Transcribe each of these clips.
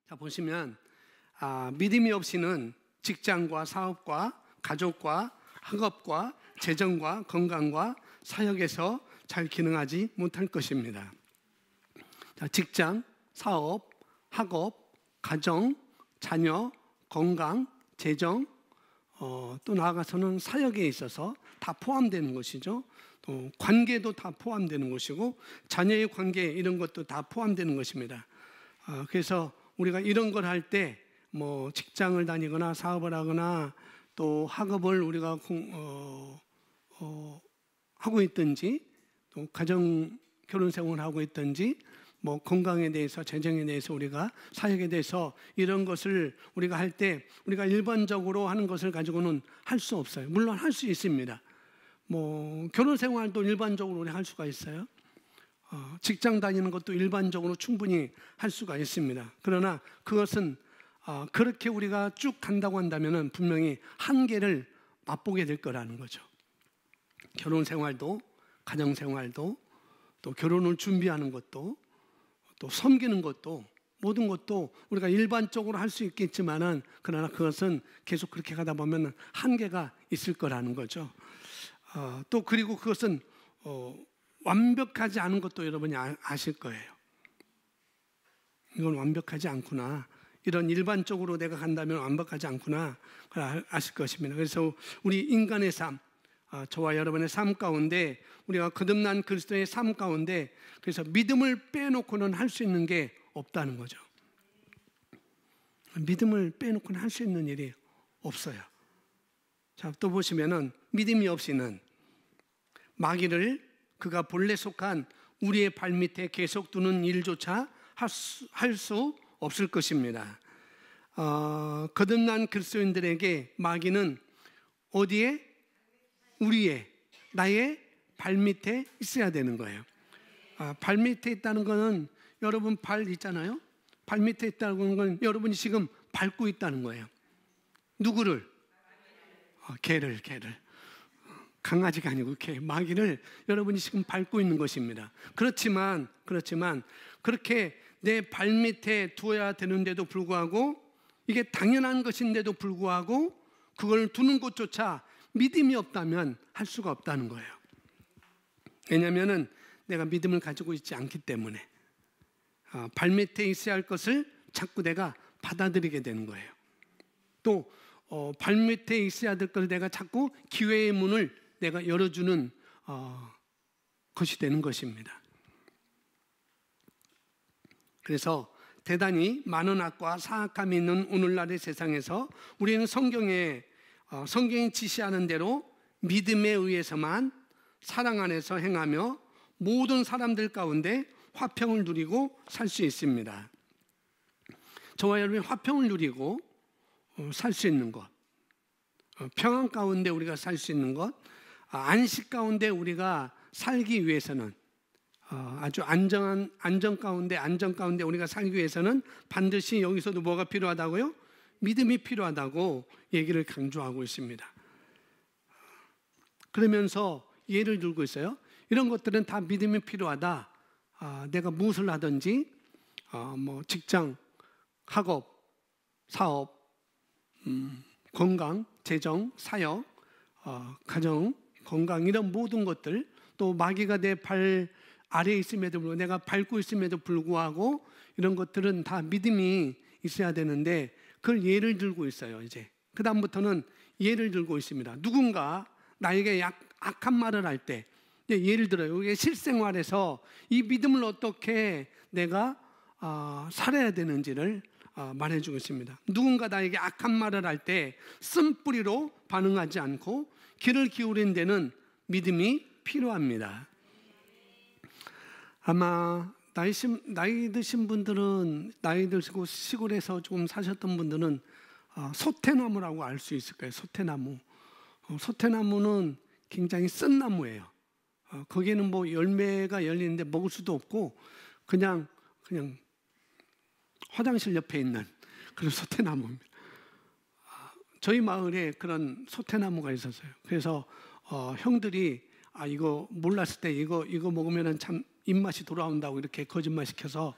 자, 보시면 믿음이 없이는 직장과 사업과 가족과 학업과 재정과 건강과 사역에서 잘 기능하지 못할 것입니다. 자, 직장, 사업, 학업, 가정, 자녀, 건강, 재정, 또 나아가서는 사역에 있어서 다 포함되는 것이죠. 또 관계도 다 포함되는 것이고 자녀의 관계 이런 것도 다 포함되는 것입니다. 그래서 우리가 이런 걸 할 때 뭐 직장을 다니거나 사업을 하거나 또 학업을 우리가 하고 있든지 또 가정 결혼 생활을 하고 있든지 뭐 건강에 대해서 재정에 대해서 우리가 사역에 대해서 이런 것을 우리가 할 때 우리가 일반적으로 하는 것을 가지고는 할 수 없어요. 물론 할 수 있습니다. 뭐 결혼 생활도 일반적으로 우리 할 수가 있어요. 직장 다니는 것도 일반적으로 충분히 할 수가 있습니다. 그러나 그것은 그렇게 우리가 쭉 간다고 한다면 분명히 한계를 맛보게 될 거라는 거죠. 결혼 생활도 가정 생활도 또 결혼을 준비하는 것도 또 섬기는 것도 모든 것도 우리가 일반적으로 할 수 있겠지만은 그러나 그것은 계속 그렇게 가다 보면 한계가 있을 거라는 거죠. 또 그리고 그것은 완벽하지 않은 것도 여러분이 아실 거예요. 이건 완벽하지 않구나. 이런 일반적으로 내가 간다면 완벽하지 않구나. 그걸 아실 것입니다. 그래서 우리 인간의 삶, 저와 여러분의 삶 가운데 우리가 거듭난 그리스도의 삶 가운데 그래서 믿음을 빼놓고는 할 수 있는 게 없다는 거죠. 믿음을 빼놓고는 할 수 있는 일이 없어요. 자, 또 보시면은 믿음이 없이는 마귀를 그가 본래 속한 우리의 발밑에 계속 두는 일조차 할 수 없을 것입니다. 거듭난 그리스도인들에게 마귀는 어디에? 우리의, 나의 발밑에 있어야 되는 거예요. 발밑에 있다는 것은 여러분 발 있잖아요. 발밑에 있다는 건 여러분이 지금 밟고 있다는 거예요. 누구를? 개를. 강아지가 아니고 개, 마귀를 여러분이 지금 밟고 있는 것입니다. 그렇지만 그렇게 내 발밑에 두어야 되는데도 불구하고 이게 당연한 것인데도 불구하고 그걸 두는 것조차 믿음이 없다면 할 수가 없다는 거예요. 왜냐하면 내가 믿음을 가지고 있지 않기 때문에 발밑에 있어야 할 것을 자꾸 내가 받아들이게 되는 거예요. 또 발밑에 있어야 될 것을 내가 자꾸 기회의 문을 내가 열어주는 것이 되는 것입니다. 그래서 대단히 많은 악과 사악함이 있는 오늘날의 세상에서 우리는 성경이 지시하는 대로 믿음에 의해서만 사랑 안에서 행하며 모든 사람들 가운데 화평을 누리고 살 수 있습니다. 저와 여러분이 화평을 누리고 살 수 있는 것, 평안 가운데 우리가 살 수 있는 것, 안식 가운데 우리가 살기 위해서는 아주 안정 가운데 우리가 살기 위해서는 반드시 여기서도 뭐가 필요하다고요? 믿음이 필요하다고 얘기를 강조하고 있습니다. 그러면서 예를 들고 있어요. 이런 것들은 다 믿음이 필요하다. 내가 무엇을 하든지 뭐 직장, 학업, 사업, 건강, 재정, 사역, 가정, 건강 이런 모든 것들 또 마귀가 내 발 아래에 있음에도 불구하고 내가 밟고 있음에도 불구하고 이런 것들은 다 믿음이 있어야 되는데 그걸 예를 들고 있어요. 이제 그 다음부터는 예를 들고 있습니다. 누군가 나에게 악한 말을 할 때 예를 들어요. 이게 실생활에서 이 믿음을 어떻게 내가 살아야 되는지를 말해주고 있습니다. 누군가 나에게 악한 말을 할 때 쓴뿌리로 반응하지 않고 귀를 기울인 데는 믿음이 필요합니다. 아마 나이 드신 분들은 나이 드시고 시골에서 조금 사셨던 분들은 소태나무라고 알 수 있을 거예요. 소태나무. 소태나무는 굉장히 쓴 나무예요. 거기에는 뭐 열매가 열리는데 먹을 수도 없고 그냥 화장실 옆에 있는 그런 소태나무입니다. 저희 마을에 그런 소태나무가 있었어요. 그래서 형들이 이거 몰랐을 때 이거 먹으면은 참 입맛이 돌아온다고 이렇게 거짓말 시켜서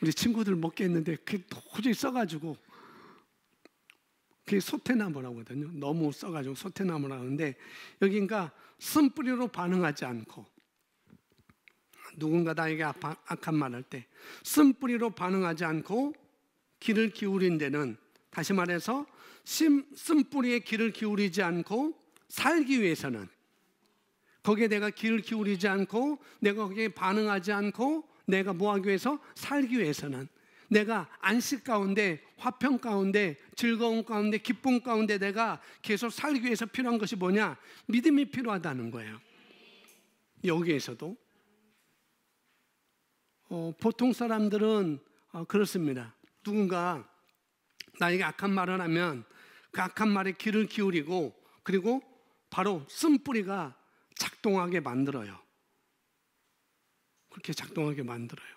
우리 친구들 먹게 했는데 그게 도저히 써가지고, 그게 소태나무라고 하거든요. 너무 써가지고 소태나무라고 하는데, 여긴가 쓴뿌리로 반응하지 않고, 누군가 나에게 악한 말할 때 쓴뿌리로 반응하지 않고 귀를 기울인 데는, 다시 말해서 쓴뿌리에 귀를 기울이지 않고 살기 위해서는, 거기에 내가 귀를 기울이지 않고 내가 거기에 반응하지 않고 내가 뭐하기 위해서, 살기 위해서는, 내가 안식 가운데, 화평 가운데, 즐거움 가운데, 기쁨 가운데 내가 계속 살기 위해서 필요한 것이 뭐냐? 믿음이 필요하다는 거예요. 여기에서도 보통 사람들은 그렇습니다. 누군가 나에게 악한 말을 하면 그 악한 말에 귀를 기울이고, 그리고 바로 쓴뿌리가 작동하게 만들어요. 그렇게 작동하게 만들어요.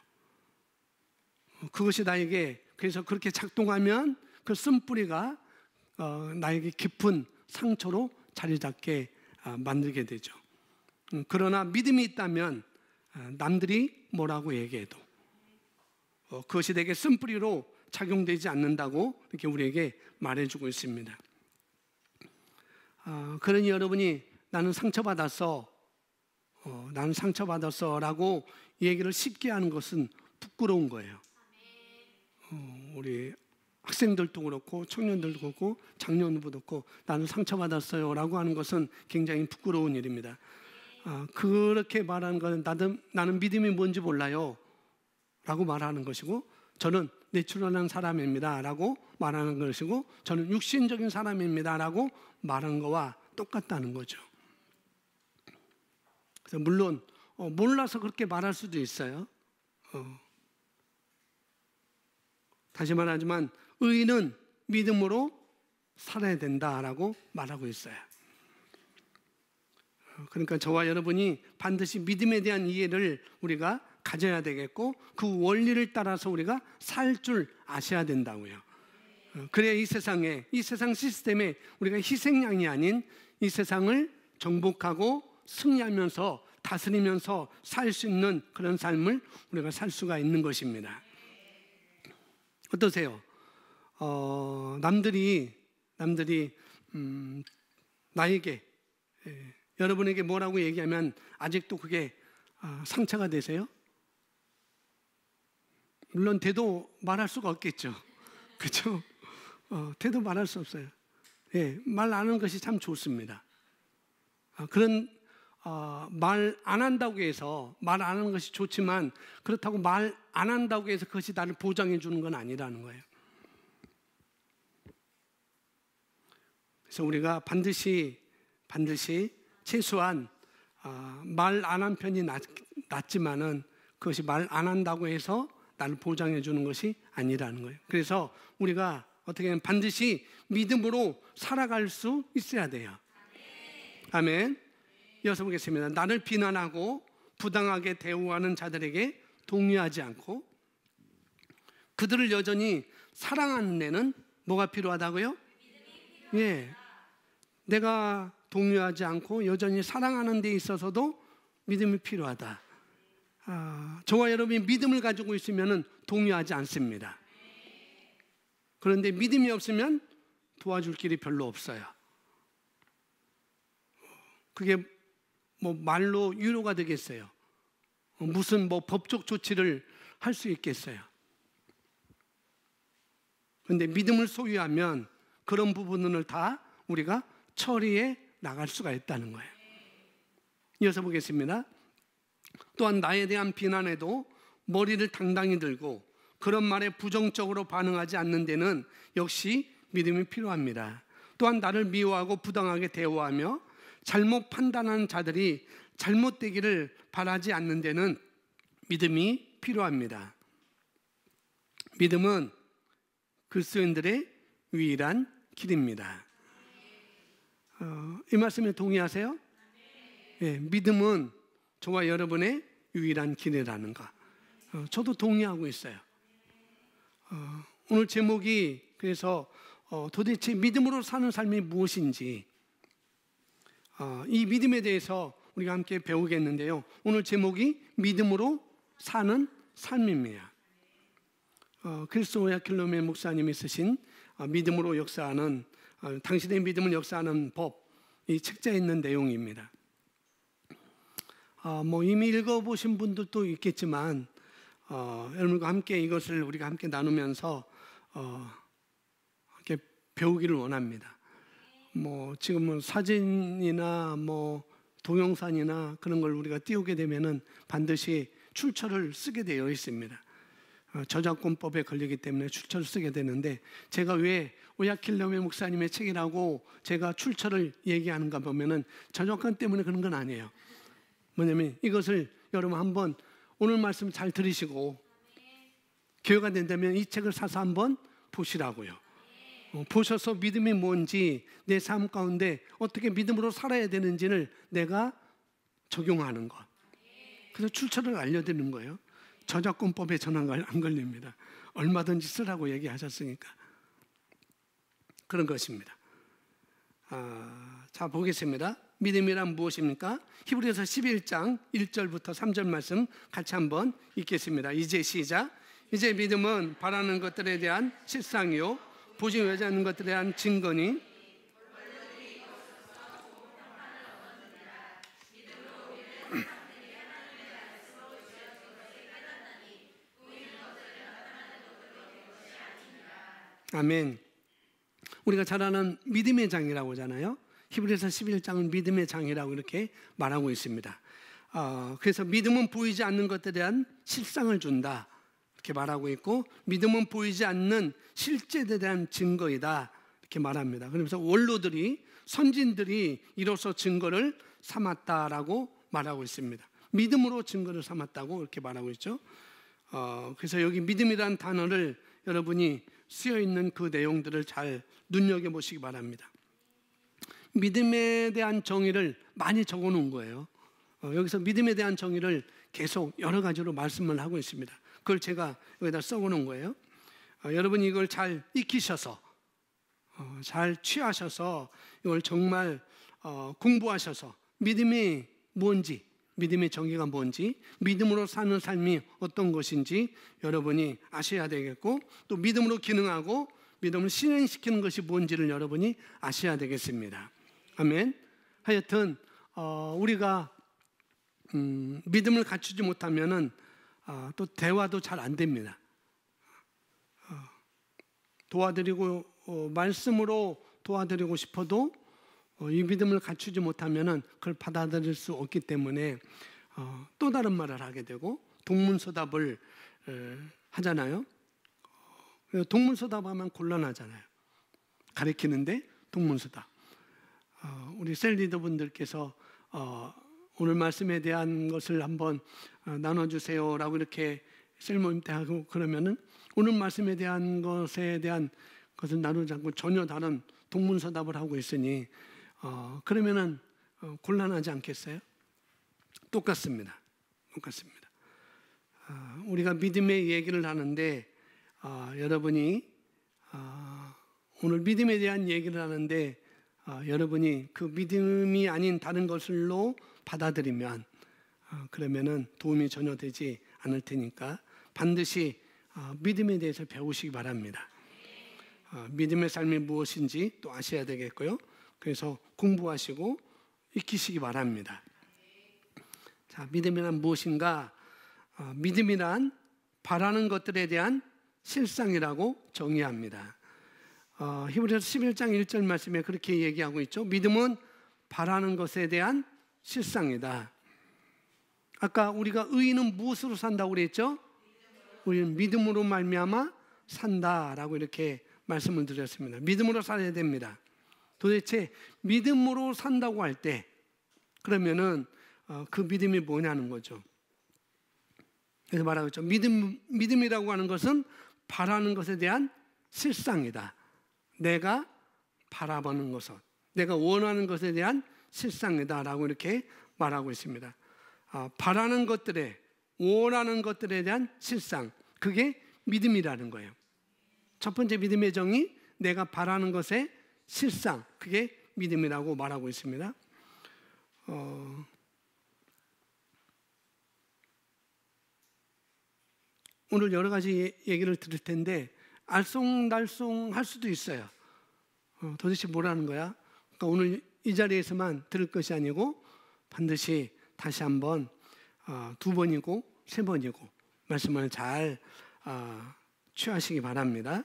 그것이 나에게, 그래서 그렇게 작동하면 그 쓴뿌리가 나에게 깊은 상처로 자리 잡게 만들게 되죠. 그러나 믿음이 있다면 남들이 뭐라고 얘기해도 그것이 내게 쓴뿌리로 작용되지 않는다고 이렇게 우리에게 말해주고 있습니다. 그러니 여러분이 나는 상처받았어, 나는 상처받았어 라고 얘기를 쉽게 하는 것은 부끄러운 거예요. 우리 학생들도 그렇고 청년들도 그렇고 장년부도 그렇고 나는 상처받았어요 라고 하는 것은 굉장히 부끄러운 일입니다. 그렇게 말하는 것은 나는 믿음이 뭔지 몰라요 라고 말하는 것이고, 저는 내추럴한 사람입니다 라고 말하는 것이고, 저는 육신적인 사람입니다 라고 말하는 것과 똑같다는 거죠. 그래서 물론 몰라서 그렇게 말할 수도 있어요. 다시 말하지만 의인은 믿음으로 살아야 된다라고 말하고 있어요. 그러니까 저와 여러분이 반드시 믿음에 대한 이해를 우리가 가져야 되겠고, 그 원리를 따라서 우리가 살 줄 아셔야 된다고요. 그래야 이 세상 시스템에 우리가 희생양이 아닌 이 세상을 정복하고 승리하면서 다스리면서 살 수 있는 그런 삶을 우리가 살 수가 있는 것입니다. 어떠세요? 남들이 나에게, 여러분에게 뭐라고 얘기하면 아직도 그게 상처가 되세요? 물론 대도 말할 수가 없겠죠. 그렇죠? 대도 말할 수 없어요. 예, 말 안 하는 것이 참 좋습니다. 그런 말 안 한다고 해서, 말 안 하는 것이 좋지만 그렇다고 말 안 한다고 해서 그것이 나를 보장해 주는 건 아니라는 거예요. 그래서 우리가 반드시 최소한 말 안 한 편이 낫지만은 그것이 말 안 한다고 해서 나를 보장해 주는 것이 아니라는 거예요. 그래서 우리가 어떻게 하면 반드시 믿음으로 살아갈 수 있어야 돼요. 아멘. 이어서 보겠습니다. 나를 비난하고 부당하게 대우하는 자들에게 동요하지 않고 그들을 여전히 사랑하는 데는 뭐가 필요하다고요? 예, 내가 동요하지 않고 여전히 사랑하는 데 있어서도 믿음이 필요하다. 저와 여러분이 믿음을 가지고 있으면 동요하지 않습니다. 그런데 믿음이 없으면 도와줄 길이 별로 없어요. 그게 뭐 말로 위로가 되겠어요? 무슨 뭐 법적 조치를 할 수 있겠어요? 그런데 믿음을 소유하면 그런 부분을 다 우리가 처리해 나갈 수가 있다는 거예요. 이어서 보겠습니다. 또한 나에 대한 비난에도 머리를 당당히 들고 그런 말에 부정적으로 반응하지 않는 데는 역시 믿음이 필요합니다. 또한 나를 미워하고 부당하게 대우하며 잘못 판단하는 자들이 잘못되기를 바라지 않는 데는 믿음이 필요합니다. 믿음은 그리스도인들의 유일한 길입니다. 이 말씀에 동의하세요? 네, 믿음은 저와 여러분의 유일한 길이라는 거. 저도 동의하고 있어요. 오늘 제목이 그래서 도대체 믿음으로 사는 삶이 무엇인지, 이 믿음에 대해서 우리가 함께 배우겠는데요. 오늘 제목이 믿음으로 사는 삶입니다. 크리스토야 킬로메 목사님이 쓰신 믿음으로 역사하는 당신의 믿음은 역사하는 법, 이 책자에 있는 내용입니다. 이미 읽어보신 분들도 있겠지만 여러분과 함께 이것을 우리가 함께 나누면서 이렇게 배우기를 원합니다. 지금은 사진이나 동영상이나 그런 걸 우리가 띄우게 되면은 반드시 출처를 쓰게 되어 있습니다. 저작권법에 걸리기 때문에 출처를 쓰게 되는데, 제가 왜 오야킬레메 목사님의 책이라고 제가 출처를 얘기하는가 보면은 저작권 때문에 그런 건 아니에요. 뭐냐면 이것을 여러분 한번 오늘 말씀 잘 들으시고 기회가 된다면 이 책을 사서 한번 보시라고요. 보셔서 믿음이 뭔지, 내 삶 가운데 어떻게 믿음으로 살아야 되는지를 내가 적용하는 것. 그래서 출처를 알려드리는 거예요. 저작권법에 전환 안 걸립니다. 얼마든지 쓰라고 얘기하셨으니까. 그런 것입니다. 자, 보겠습니다. 믿음이란 무엇입니까? 히브리서 11장 1절부터 3절 말씀 같이 한번 읽겠습니다. 이제 시작. 이제 믿음은 바라는 것들에 대한 실상이요 보지 못하는 것들에 대한 증거니 아멘. 우리가 잘 아는 믿음의 장이라고 하잖아요. 히브리서 11장은 믿음의 장이라고 이렇게 말하고 있습니다. 그래서 믿음은 보이지 않는 것들에 대한 실상을 준다 이렇게 말하고 있고, 믿음은 보이지 않는 실제에 대한 증거이다 이렇게 말합니다. 그러면서 원로들이, 선진들이 이로써 증거를 삼았다라고 말하고 있습니다. 믿음으로 증거를 삼았다고 이렇게 말하고 있죠. 그래서 여기 믿음이라는 단어를 여러분이 쓰여 있는 그 내용들을 잘 눈여겨보시기 바랍니다. 믿음에 대한 정의를 많이 적어 놓은 거예요. 여기서 믿음에 대한 정의를 계속 여러 가지로 말씀을 하고 있습니다. 그걸 제가 여기다 써고 놓은 거예요. 여러분이 이걸 잘 익히셔서 잘 취하셔서 이걸 정말 공부하셔서 믿음이 뭔지, 믿음의 정의가 뭔지, 믿음으로 사는 삶이 어떤 것인지 여러분이 아셔야 되겠고, 또 믿음으로 기능하고 믿음을 실행시키는 것이 뭔지를 여러분이 아셔야 되겠습니다. 아멘. 하여튼 우리가 믿음을 갖추지 못하면은 또 대화도 잘 안 됩니다. 도와드리고 말씀으로 도와드리고 싶어도 이 믿음을 갖추지 못하면은 그걸 받아들일 수 없기 때문에 또 다른 말을 하게 되고 동문서답을 하잖아요. 동문서답하면 곤란하잖아요. 가르치는데 동문서답. 우리 셀리더분들께서 오늘 말씀에 대한 것을 한번 나눠주세요라고 이렇게 셀모임 때 하고 그러면은 오늘 말씀에 대한 것에 대한 것을 나누지 않고 전혀 다른 동문서답을 하고 있으니 그러면은 곤란하지 않겠어요? 똑같습니다. 똑같습니다. 우리가 믿음의 얘기를 하는데 여러분이 오늘 믿음에 대한 얘기를 하는데 여러분이 그 믿음이 아닌 다른 것을로 받아들이면 그러면은 도움이 전혀 되지 않을 테니까 반드시 믿음에 대해서 배우시기 바랍니다. 믿음의 삶이 무엇인지 또 아셔야 되겠고요. 그래서 공부하시고 익히시기 바랍니다. 자, 믿음이란 무엇인가? 믿음이란 바라는 것들에 대한 실상이라고 정의합니다. 히브리서 11장 1절 말씀에 그렇게 얘기하고 있죠. 믿음은 바라는 것에 대한 실상이다. 아까 우리가 의인은 무엇으로 산다고 그랬죠? 우리는 믿음으로 말미암아 산다라고 이렇게 말씀을 드렸습니다. 믿음으로 살아야 됩니다. 도대체 믿음으로 산다고 할 때 그러면은 그 믿음이 뭐냐는 거죠. 그래서 말하고 있죠. 믿음이라고 하는 것은 바라는 것에 대한 실상이다. 내가 바라보는 것은, 내가 원하는 것에 대한 실상이다라고 이렇게 말하고 있습니다. 바라는 것들에, 원하는 것들에 대한 실상, 그게 믿음이라는 거예요. 첫 번째 믿음의 정의, 내가 바라는 것의 실상, 그게 믿음이라고 말하고 있습니다. 오늘 여러 가지 얘기를 들을 텐데 알쏭달쏭할 수도 있어요. 도대체 뭐라는 거야? 그러니까 오늘 이 자리에서만 들을 것이 아니고 반드시 다시 한번 2번이고 3번이고 말씀을 잘 취하시기 바랍니다.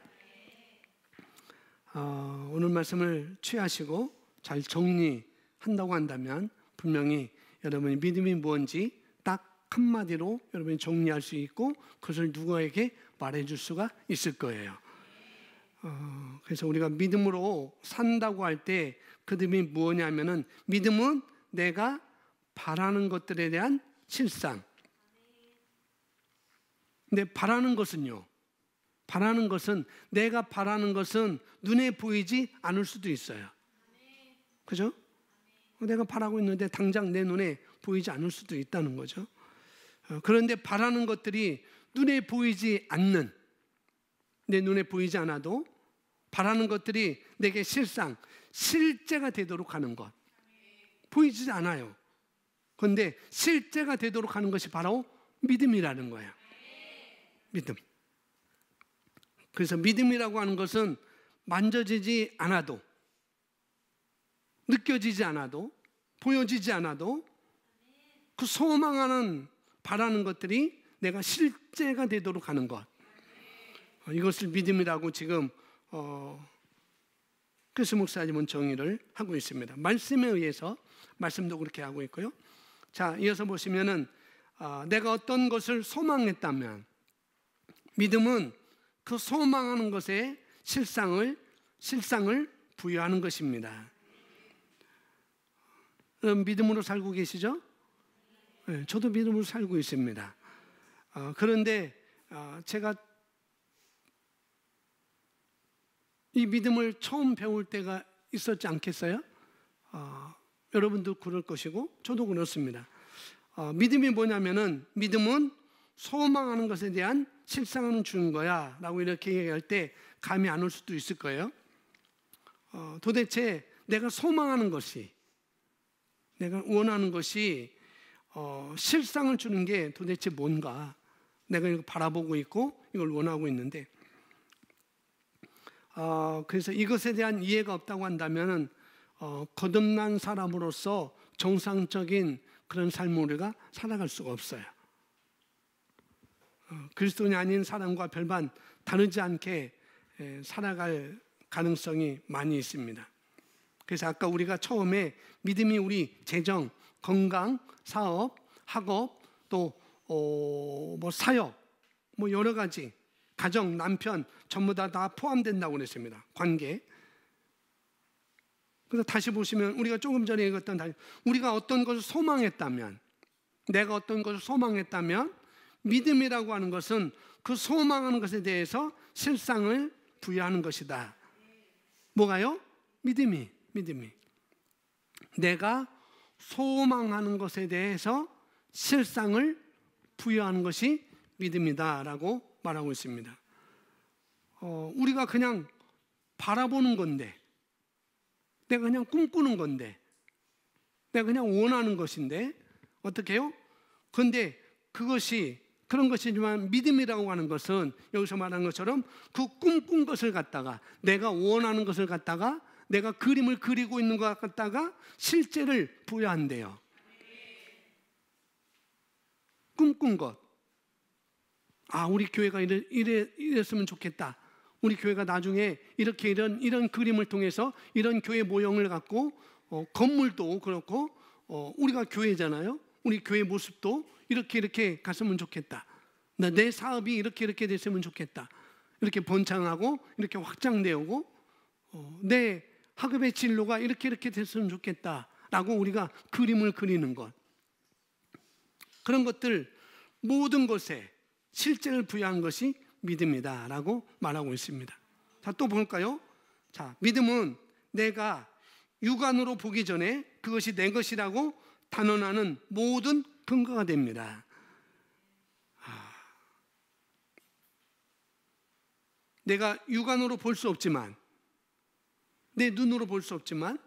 오늘 말씀을 취하시고 잘 정리한다고 한다면 분명히 여러분이 믿음이 뭔지 딱 한마디로 여러분이 정리할 수 있고 그것을 누구에게 말해줄 수가 있을 거예요. 그래서 우리가 믿음으로 산다고 할 때 그 믿음이 뭐냐면은 믿음은 내가 바라는 것들에 대한 실상. 근데 바라는 것은요. 바라는 것은 내가 바라는 것은 눈에 보이지 않을 수도 있어요. 그죠? 내가 바라고 있는데 당장 내 눈에 보이지 않을 수도 있다는 거죠. 그런데 바라는 것들이 눈에 보이지 않는, 내 눈에 보이지 않아도 바라는 것들이 내게 실제가 되도록 하는 것. 보이지 않아요. 그런데 실제가 되도록 하는 것이 바로 믿음이라는 거예요. 믿음. 그래서 믿음이라고 하는 것은 만져지지 않아도, 느껴지지 않아도, 보여지지 않아도 그 소망하는 바라는 것들이 내가 실제가 되도록 하는 것. 이것을 믿음이라고 지금 크리스 목사님은 정의를 하고 있습니다. 말씀에 의해서 말씀도 그렇게 하고 있고요. 자, 이어서 보시면은 내가 어떤 것을 소망했다면 믿음은 그 소망하는 것에 실상을 부여하는 것입니다. 믿음으로 살고 계시죠? 네, 저도 믿음으로 살고 있습니다. 그런데 제가 이 믿음을 처음 배울 때가 있었지 않겠어요? 여러분도 그럴 것이고 저도 그렇습니다. 믿음이 뭐냐면은 믿음은 소망하는 것에 대한 실상을 주는 거야 라고 이렇게 얘기할 때 감이 안 올 수도 있을 거예요. 도대체 내가 소망하는 것이, 내가 원하는 것이 실상을 주는 게 도대체 뭔가, 내가 이걸 바라보고 있고 이걸 원하고 있는데 그래서 이것에 대한 이해가 없다고 한다면 거듭난 사람으로서 정상적인 그런 삶을 우리가 살아갈 수가 없어요. 그리스도인이 아닌 사람과 별반 다르지 않게 살아갈 가능성이 많이 있습니다. 그래서 아까 우리가 처음에 믿음이 우리 재정, 건강, 사업, 학업, 또 사역, 여러 가지 가정, 남편 전부 다 포함된다고 그랬습니다. 관계. 그래서 다시 보시면 우리가 조금 전에 읽었던 우리가 어떤 것을 소망했다면, 내가 어떤 것을 소망했다면 믿음이라고 하는 것은 그 소망하는 것에 대해서 실상을 부여하는 것이다. 뭐가요? 믿음이. 내가 소망하는 것에 대해서 실상을 부여하는 것이 믿음이다라고 말하고 있습니다. 우리가 그냥 바라보는 건데, 내가 그냥 꿈꾸는 건데, 내가 그냥 원하는 것인데 어떻게 해요? 그런데 그런 것이지만 믿음이라고 하는 것은 여기서 말하는 것처럼 그 꿈꾼 것을 갖다가, 내가 원하는 것을 갖다가, 내가 그림을 그리고 있는 것 갖다가 실제를 부여한대요. 꿈꾼 것. 우리 교회가 이랬으면 좋겠다. 우리 교회가 나중에 이렇게 이런 그림을 통해서 이런 교회 모형을 갖고 건물도 그렇고 우리가 교회잖아요. 우리 교회 모습도 이렇게 갔으면 좋겠다. 내 사업이 이렇게 됐으면 좋겠다. 이렇게 번창하고 이렇게 확장되고 내 학업의 진로가 이렇게 됐으면 좋겠다라고 우리가 그림을 그리는 것. 그런 것들 모든 것에 실제를 부여한 것이 믿음이다라고 말하고 있습니다. 자, 또 볼까요? 자, 믿음은 내가 육안으로 보기 전에 그것이 내 것이라고 단언하는 모든 근거가 됩니다. 내가 육안으로 볼 수 없지만, 내 눈으로 볼 수 없지만,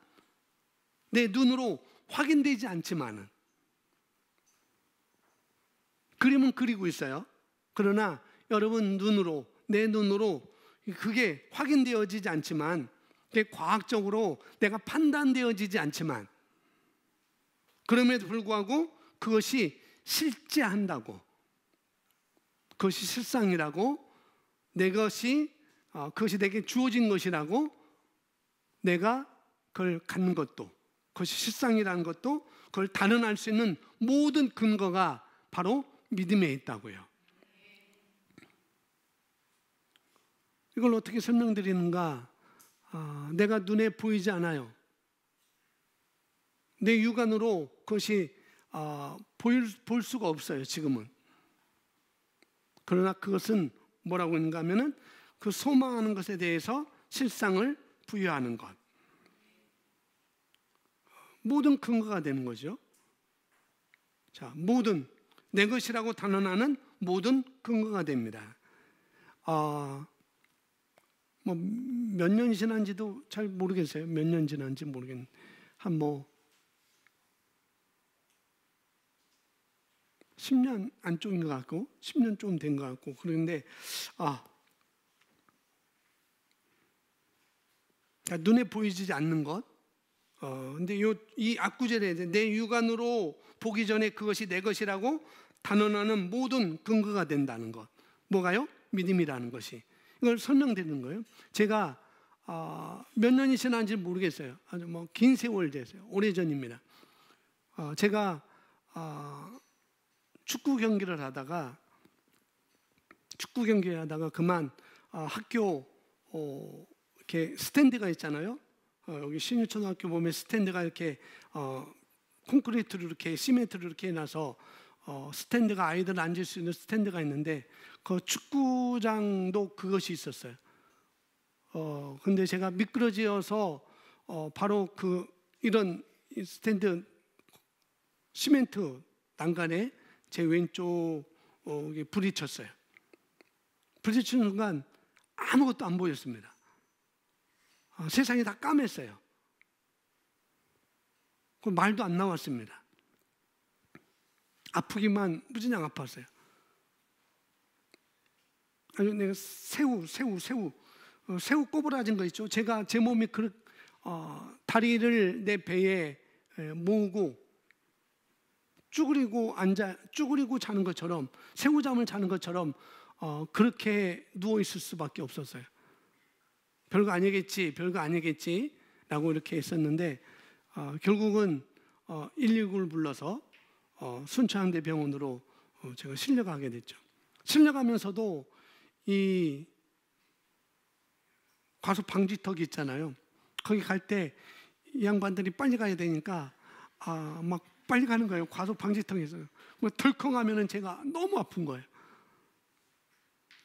내 눈으로 확인되지 않지만은 그림은 그리고 있어요. 그러나 여러분 눈으로, 내 눈으로 그게 확인되어지지 않지만, 그게 과학적으로 내가 판단되어지지 않지만, 그럼에도 불구하고 그것이 실제한다고, 그것이 실상이라고, 그것이 내게 주어진 것이라고, 내가 그걸 갖는 것도, 그것이 실상이라는 것도, 그걸 단언할 수 있는 모든 근거가 바로 믿음에 있다고요. 이걸 어떻게 설명드리는가? 내가 눈에 보이지 않아요. 내 육안으로 그것이 볼 수가 없어요, 지금은. 그러나 그것은 뭐라고 하는가 하면은 그 소망하는 것에 대해서 실상을 부여하는 것. 모든 근거가 되는 거죠. 자, 모든 내 것이라고 단언하는 모든 근거가 됩니다. 뭐 몇 년 지난지도 잘 모르겠어요. 몇 년 지난지 모르겠는데 한 10년 안쪽인 것 같고 10년 좀 된 것 같고 그런데 눈에 보이지 않는 것. 근데 이 앞구절에 내 육안으로 보기 전에 그것이 내 것이라고 단언하는 모든 근거가 된다는 것. 뭐가요? 믿음이라는 것이. 이걸 설명드리는 거예요. 제가 몇 년이 지난지 모르겠어요. 아주 긴 세월 됐어요. 오래전입니다. 제가 축구 경기를 하다가 그만 학교 이렇게 스탠드가 있잖아요. 여기 신유초등학교 보면 스탠드가 이렇게 콘크리트로 이렇게 시멘트로 이렇게 해놔서 스탠드가 아이들 앉을 수 있는 스탠드가 있는데 그 축구장도 그것이 있었어요. 근데 제가 미끄러지어서 바로 이런 스탠드 시멘트 난간에 제 왼쪽 불이 쳤어요. 불이 치는 순간 아무것도 안 보였습니다. 세상이 다 까맸어요. 말도 안 나왔습니다. 아프기만 무진장 아팠어요. 아니 내가 새우 꼬부라진 거 있죠. 제가 제 몸이 다리를 내 배에 모으고 쭈그리고 자는 것처럼 새우잠을 자는 것처럼 그렇게 누워 있을 수밖에 없었어요. 별거 아니겠지라고 이렇게 했었는데 결국은 119를 불러서 순천향대 병원으로 제가 실려가게 됐죠. 실려가면서도 이 과속 방지턱이 있잖아요. 거기 갈 때 이 양반들이 빨리 가야 되니까 막 빨리 가는 거예요. 과속 방지턱에서 덜컹하면은 제가 너무 아픈 거예요.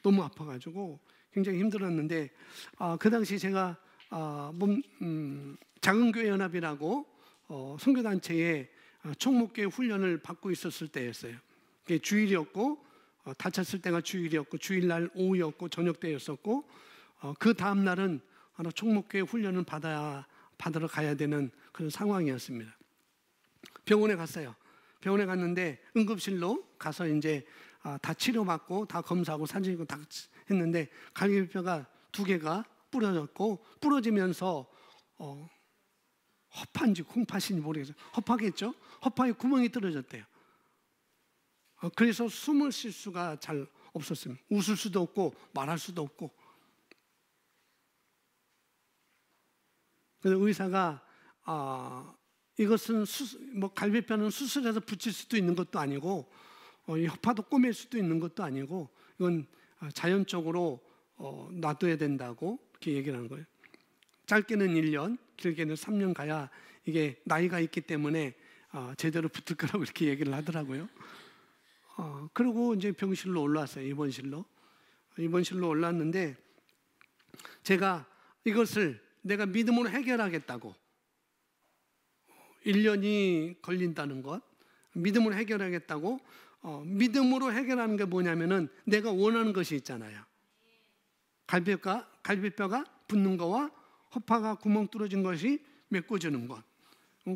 너무 아파가지고 굉장히 힘들었는데 그 당시 제가 작은 교회 연합이라고 선교단체에 총목교회 훈련을 받고 있었을 때였어요. 그게 주일이었고 다쳤을 때가 주일이었고 주일날 오후였고 저녁 때였었고 그 다음 날은 총목교회 훈련을 받으러 가야 되는 그런 상황이었습니다. 병원에 갔어요. 병원에 갔는데 응급실로 가서 이제 다 치료받고 다 검사하고 사진 찍고 다 했는데 갈비뼈가 2개가 부러졌고 부러지면서 허파인지 콩팥인지 모르겠어요. 허파겠죠? 허파에 구멍이 뚫어졌대요. 그래서 숨을 쉴 수가 잘 없었습니다. 웃을 수도 없고 말할 수도 없고. 그래서 의사가 이것은 갈비뼈는 수술해서 붙일 수도 있는 것도 아니고 이 허파도 꼬맬 수도 있는 것도 아니고 이건 자연적으로 놔둬야 된다고 이렇게 얘기를 하는 거예요. 짧게는 1년, 길게는 3년 가야 이게 나이가 있기 때문에 제대로 붙을 거라고 이렇게 얘기를 하더라고요. 그리고 이제 병실로 올라왔어요. 입원실로 올랐는데 제가 이것을 내가 믿음으로 해결하겠다고 1년이 걸린다는 것, 믿음으로 해결하겠다고 믿음으로 해결하는 게 뭐냐면은 내가 원하는 것이 있잖아요. 갈비뼈가 붙는 거와 허파가 구멍 뚫어진 것이 메꿔주는 것.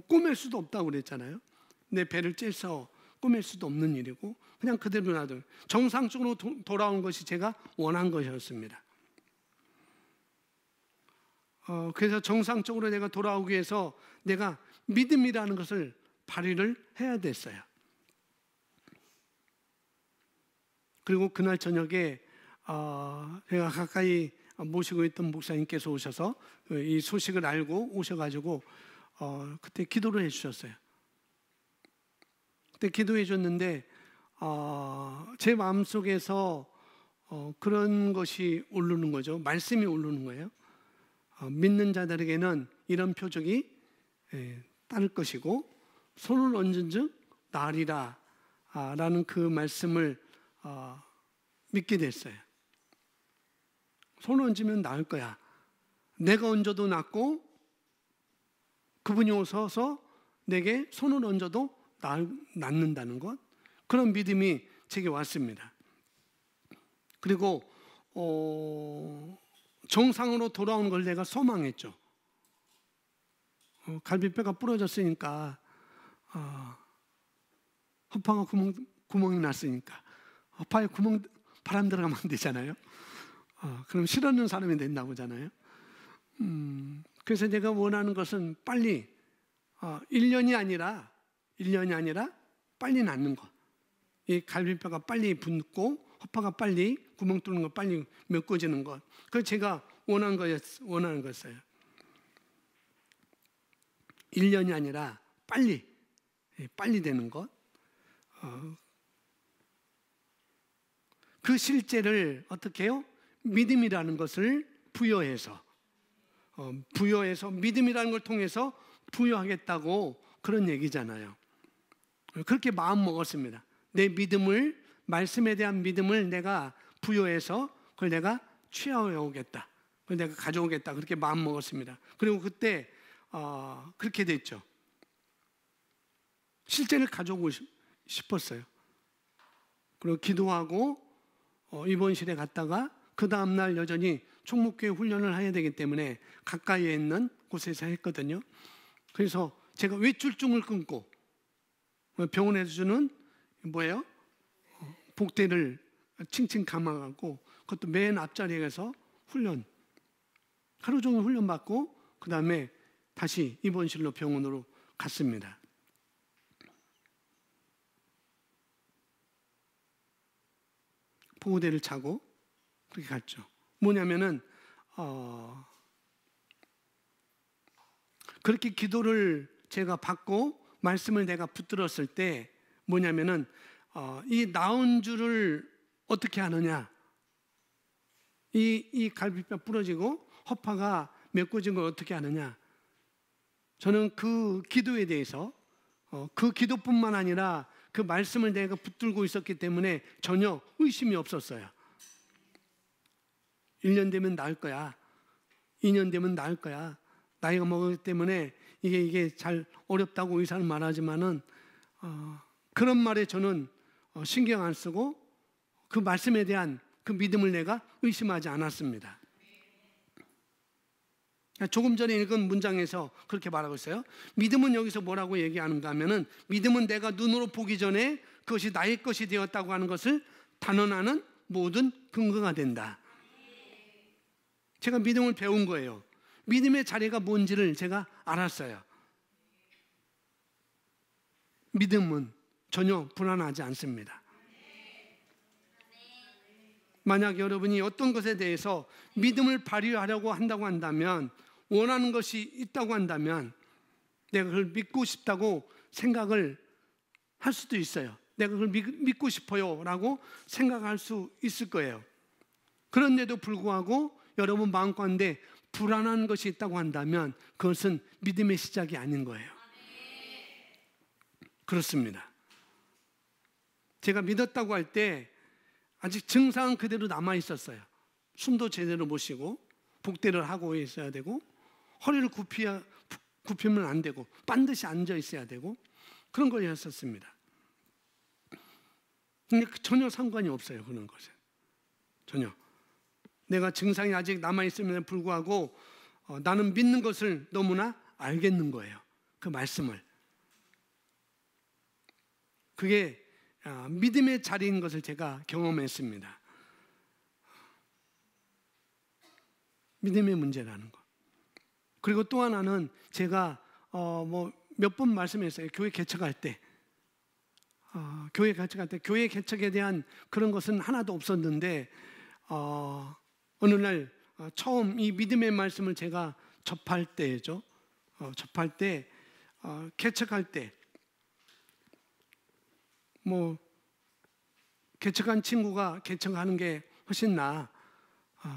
꼬맬 수도 없다고 그랬잖아요. 내 배를 째서 꾸밀 수도 없는 일이고 그냥 그대로 놔둬. 정상적으로 돌아온 것이 제가 원한 것이었습니다. 그래서 정상적으로 내가 돌아오기 위해서 내가 믿음이라는 것을 발휘를 해야 됐어요. 그리고 그날 저녁에 제가 가까이 모시고 있던 목사님께서 오셔서 이 소식을 알고 오셔가지고 그때 기도를 해주셨어요. 그때 기도해 줬는데 제 마음속에서 그런 것이 오르는 거죠. 말씀이 오르는 거예요. 믿는 자들에게는 이런 표적이 따를 것이고 손을 얹은 즉 나으리라 라는 그 말씀을 믿게 됐어요. 손을 얹으면 나을 거야. 내가 얹어도 낫고 그분이 오셔서 내게 손을 얹어도 낫는다는 것, 그런 믿음이 제게 왔습니다. 그리고 정상으로 돌아오는 걸 내가 소망했죠. 갈비뼈가 부러졌으니까 허파가 구멍이 났으니까 허파에 바람 들어가면 안 되잖아요. 그럼 실없는 사람이 된다고 하잖아요. 그래서 내가 원하는 것은 빨리 1년이 아니라 빨리 낫는 것. 이 갈비뼈가 빨리 붓고 허파가 빨리 구멍 뚫는 거 빨리 메꿔지는 것. 그래서 제가 원하는 거였어요. 1년이 아니라 빨리 되는 것. 그 실제를 어떻게 해요? 믿음이라는 것을 부여해서 믿음이라는 걸 통해서 부여하겠다고 그런 얘기잖아요. 그렇게 마음 먹었습니다. 내 믿음을, 말씀에 대한 믿음을 내가 부여해서 그걸 내가 취하오겠다, 그걸 내가 가져오겠다, 그렇게 마음 먹었습니다. 그리고 그때 그렇게 됐죠. 실제를 가져오고 싶었어요. 그리고 기도하고 입원실에 갔다가 그 다음날 여전히 총목교회 훈련을 해야 되기 때문에 가까이에 있는 곳에서 했거든요. 그래서 제가 외출증을 끊고 병원에서 주는 뭐예요? 복대를 칭칭 감아갖고 그것도 맨 앞자리에 가서 하루 종일 훈련 받고 그 다음에 다시 입원실로 병원으로 갔습니다. 보호대를 차고 그렇게 갔죠. 뭐냐면은 그렇게 기도를 제가 받고 말씀을 내가 붙들었을 때 뭐냐면은 이 나은 줄을 어떻게 하느냐, 이 갈비뼈 부러지고 허파가 메꿔진 걸 어떻게 하느냐, 저는 그 기도에 대해서 그 기도뿐만 아니라 그 말씀을 내가 붙들고 있었기 때문에 전혀 의심이 없었어요. 1년 되면 나을 거야. 2년 되면 나을 거야. 나이가 먹었기 때문에 이게 잘 어렵다고 의사는 말하지만은 그런 말에 저는 신경 안 쓰고 그 말씀에 대한 그 믿음을 내가 의심하지 않았습니다. 조금 전에 읽은 문장에서 그렇게 말하고 있어요. 믿음은 여기서 뭐라고 얘기하는가 하면은 믿음은 내가 눈으로 보기 전에 그것이 나의 것이 되었다고 하는 것을 단언하는 모든 근거가 된다. 제가 믿음을 배운 거예요. 믿음의 자리가 뭔지를 제가 알았어요. 믿음은 전혀 불안하지 않습니다. 만약 여러분이 어떤 것에 대해서 믿음을 발휘하려고 한다고 한다면, 원하는 것이 있다고 한다면 내가 그걸 믿고 싶다고 생각을 할 수도 있어요. 내가 그걸 믿고 싶어요 라고 생각할 수 있을 거예요. 그런데도 불구하고 여러분 마음가운데 불안한 것이 있다고 한다면 그것은 믿음의 시작이 아닌 거예요. 그렇습니다. 제가 믿었다고 할 때 아직 증상은 그대로 남아 있었어요. 숨도 제대로 못 쉬고 복대를 하고 있어야 되고 허리를 굽히면 안 되고 반드시 앉아 있어야 되고 그런 거였었습니다. 근데 전혀 상관이 없어요. 그런 것은 전혀. 내가 증상이 아직 남아 있음에도 불구하고 나는 믿는 것을 너무나 알겠는 거예요. 그 말씀을. 그게 믿음의 자리인 것을 제가 경험했습니다. 믿음의 문제라는 거. 그리고 또 하나는 제가 몇 번 말씀했어요. 교회 개척할 때 교회 개척에 대한 그런 것은 하나도 없었는데 어느 날 처음 이 믿음의 말씀을 제가 접할 때죠. 접할 때 개척할 때 개척한 친구가 개척하는 게 훨씬 나아.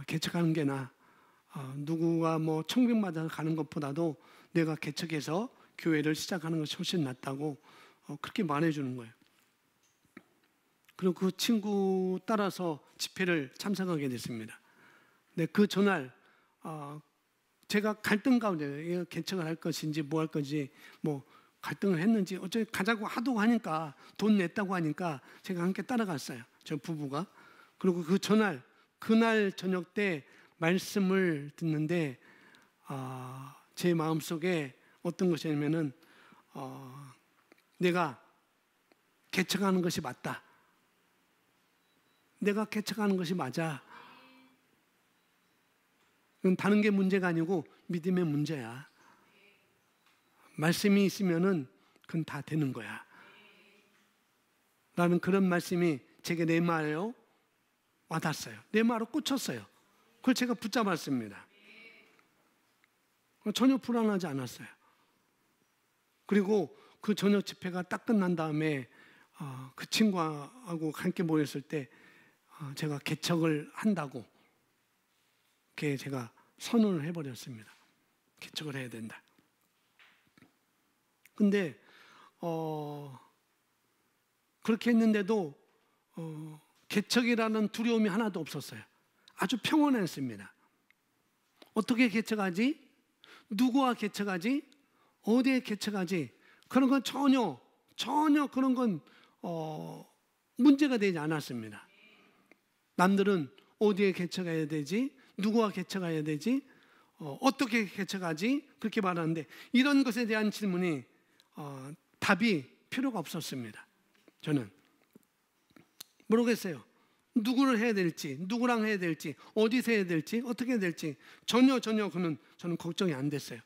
개척하는 게 나아. 누구가 청빙받아서 가는 것보다도 내가 개척해서 교회를 시작하는 것이 훨씬 낫다고 그렇게 말해주는 거예요. 그리고 그 친구 따라서 집회를 참석하게 됐습니다. 근데 그 전날 제가 갈등 가운데 개척을 할 것인지 뭐 할 건지 갈등을 했는지 어차피 가자고 하도 하니까 돈 냈다고 하니까 제가 함께 따라갔어요. 저 부부가. 그리고 그 전날 그날 저녁 때 말씀을 듣는데 제 마음속에 어떤 것이냐면은 내가 개척하는 것이 맞다. 내가 개척하는 것이 맞아. 그건 다른 게 문제가 아니고 믿음의 문제야. 말씀이 있으면은 그건 다 되는 거야. 라는 그런 말씀이 제게 내 말로 와닿았어요. 내 말로 꽂혔어요. 그걸 제가 붙잡았습니다. 전혀 불안하지 않았어요. 그리고 그 저녁 집회가 딱 끝난 다음에 그 친구하고 함께 모였을 때 제가 개척을 한다고 그렇게 제가 선언을 해버렸습니다. 개척을 해야 된다. 근데 그렇게 했는데도 개척이라는 두려움이 하나도 없었어요. 아주 평온했습니다. 어떻게 개척하지? 누구와 개척하지? 어디에 개척하지? 그런 건 전혀 그런 건 문제가 되지 않았습니다. 남들은 어디에 개척해야 되지? 누구와 개척해야 되지? 어떻게 개척하지? 그렇게 말하는데 이런 것에 대한 질문이 답이 필요가 없었습니다. 저는 모르겠어요. 누구를 해야 될지, 누구랑 해야 될지, 어디서 해야 될지, 어떻게 해야 될지 전혀 저는 걱정이 안 됐어요.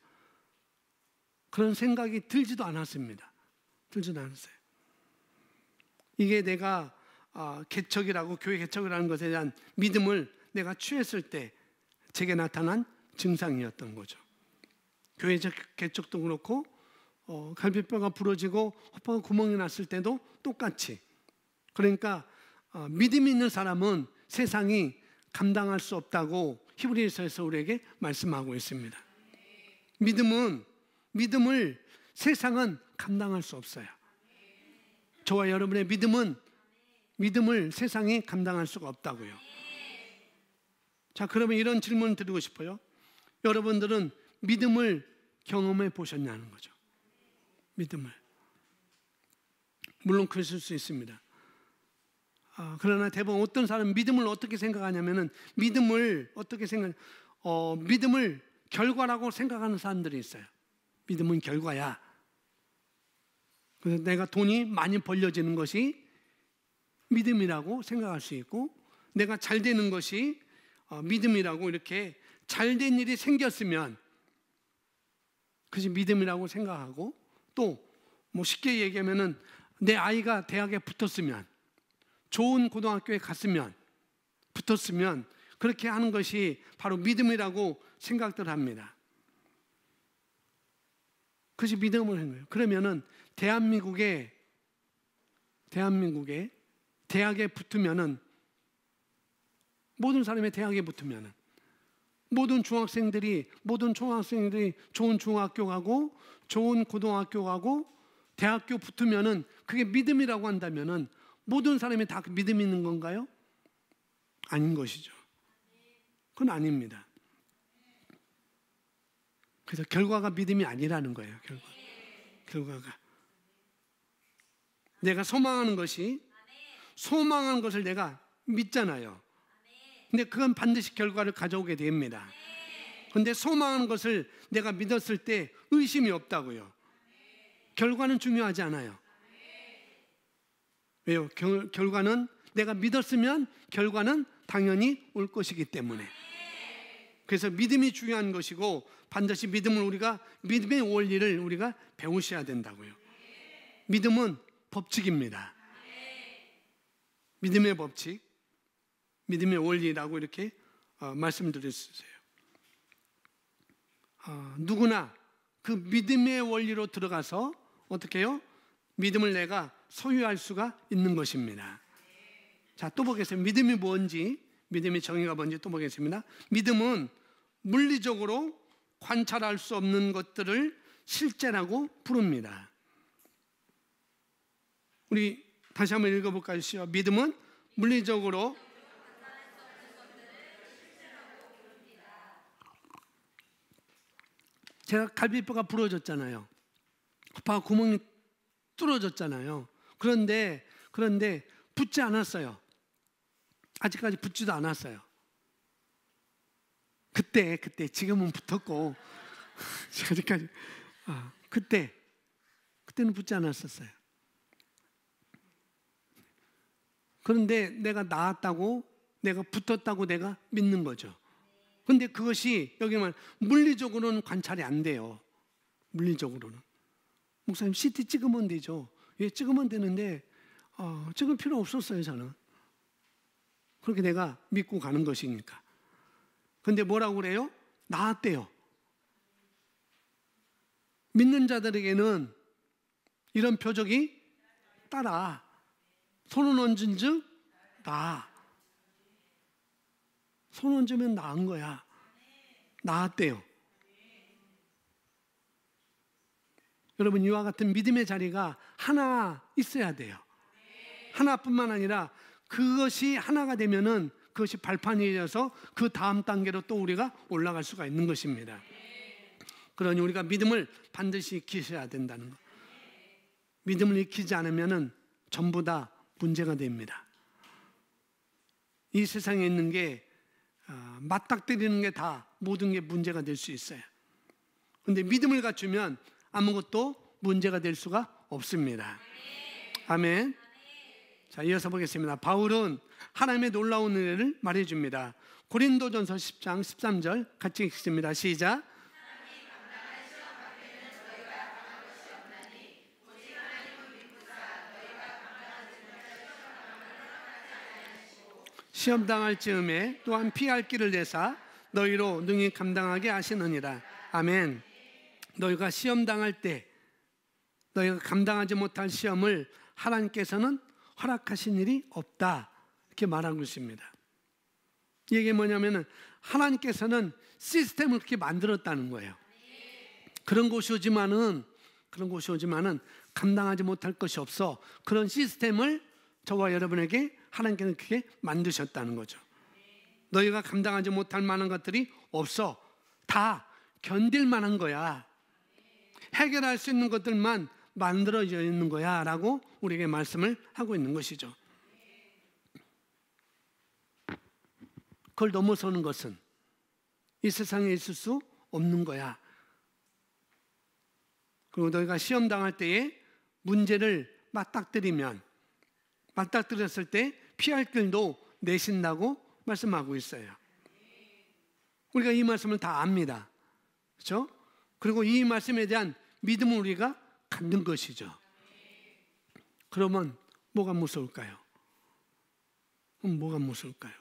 그런 생각이 들지도 않았습니다. 들지도 않았어요. 이게 내가 개척이라고 교회 개척이라는 것에 대한 믿음을 내가 취했을 때 제게 나타난 증상이었던 거죠. 교회 개척도 그렇고 갈비뼈가 부러지고 허파가 구멍이 났을 때도 똑같이. 그러니까 믿음이 있는 사람은 세상이 감당할 수 없다고 히브리서에서 우리에게 말씀하고 있습니다. 믿음을 세상은 감당할 수 없어요. 저와 여러분의 믿음을 세상이 감당할 수가 없다고요. 자, 그러면 이런 질문을 드리고 싶어요. 여러분들은 믿음을 경험해 보셨냐는 거죠. 믿음을. 물론 그랬을 수 있습니다. 그러나 대부분 어떤 사람은 믿음을 어떻게 생각하냐면은 믿음을 결과라고 생각하는 사람들이 있어요. 믿음은 결과야. 그래서 내가 돈이 많이 벌려지는 것이 믿음이라고 생각할 수 있고, 내가 잘 되는 것이 믿음이라고, 이렇게 잘된 일이 생겼으면 그것이 믿음이라고 생각하고, 또 쉽게 얘기하면은 내 아이가 대학에 붙었으면, 좋은 고등학교에 갔으면, 붙었으면 그렇게 하는 것이 바로 믿음이라고 생각들 합니다. 그것이 믿음을 하는 거예요. 그러면은 대한민국에 대학에 붙으면은, 모든 사람이 대학에 붙으면은, 모든 초등학생들이 좋은 중학교 가고 좋은 고등학교 가고 대학교 붙으면은 그게 믿음이라고 한다면은 모든 사람이 다 믿음이 있는 건가요? 아닌 것이죠. 그건 아닙니다. 그래서 결과가 믿음이 아니라는 거예요. 결과가. 내가 소망하는 것을 내가 믿잖아요. 근데 그건 반드시 결과를 가져오게 됩니다. 그런데 소망하는 것을 내가 믿었을 때 의심이 없다고요. 결과는 중요하지 않아요. 왜요? 결과는 내가 믿었으면 결과는 당연히 올 것이기 때문에. 그래서 믿음이 중요한 것이고 반드시 믿음의 원리를 우리가 배우셔야 된다고요. 믿음은 법칙입니다. 믿음의 법칙, 믿음의 원리라고 이렇게 말씀드렸어요. 누구나 그 믿음의 원리로 들어가서 어떻게 해요? 믿음을 내가 소유할 수가 있는 것입니다. 자, 또 보겠습니다. 믿음이 뭔지, 믿음의 정의가 뭔지 또 보겠습니다. 믿음은 물리적으로 관찰할 수 없는 것들을 실제라고 부릅니다. 우리 다시 한번 읽어볼까요? 믿음은 물리적으로 제가 갈비뼈가 부러졌잖아요. 바 구멍이 뚫어졌잖아요. 그런데 붙지 않았어요. 아직까지 붙지도 않았어요. 그때 지금은 붙었고 아직까지 그때는 붙지 않았었어요. 그런데 내가 나았다고, 내가 붙었다고 내가 믿는 거죠. 그런데 그것이 여기만 물리적으로는 관찰이 안 돼요. 물리적으로는. 목사님 CT 찍으면 되죠. 예, 찍으면 되는데 찍을 필요 없었어요. 저는. 그렇게 내가 믿고 가는 것이니까. 그런데 뭐라고 그래요? 나았대요. 믿는 자들에게는 이런 표적이 따라. 손을 얹은 즉 나아. 손 얹으면 나은 거야. 나았대요. 여러분, 이와 같은 믿음의 자리가 하나 있어야 돼요. 하나뿐만 아니라 그것이 하나가 되면은 그것이 발판이 되어서 그 다음 단계로 또 우리가 올라갈 수가 있는 것입니다. 그러니 우리가 믿음을 반드시 익히셔야 된다는 것. 믿음을 익히지 않으면은 전부 다 문제가 됩니다. 이 세상에 있는 게 맞닥뜨리는 게 다 모든 게 문제가 될 수 있어요. 그런데 믿음을 갖추면 아무것도 문제가 될 수가 없습니다. 아멘. 자, 이어서 보겠습니다. 바울은 하나님의 놀라운 은혜를 말해줍니다. 고린도전서 10장 13절 같이 읽습니다. 시작. 시험 당할 즈음에 또한 피할 길을 내사 너희로 능히 감당하게 하시느니라. 아멘. 너희가 시험 당할 때 너희가 감당하지 못할 시험을 하나님께서는 허락하신 일이 없다, 이렇게 말하고 있습니다. 이게 뭐냐면은 하나님께서는 시스템을 그렇게 만들었다는 거예요. 그런 곳이 오지만은 감당하지 못할 것이 없어. 그런 시스템을 저와 여러분에게 하나님께서 그렇게 만드셨다는 거죠. 너희가 감당하지 못할 만한 것들이 없어. 다 견딜 만한 거야. 해결할 수 있는 것들만 만들어져 있는 거야 라고 우리에게 말씀을 하고 있는 것이죠. 그걸 넘어서는 것은 이 세상에 있을 수 없는 거야. 그리고 너희가 시험 당할 때에 문제를 맞닥뜨렸을 때 피할 길도 내신다고 말씀하고 있어요. 우리가 이 말씀을 다 압니다. 그렇죠? 그리고 이 말씀에 대한 믿음을 우리가 갖는 것이죠. 그러면 뭐가 무서울까요? 뭐가 무서울까요?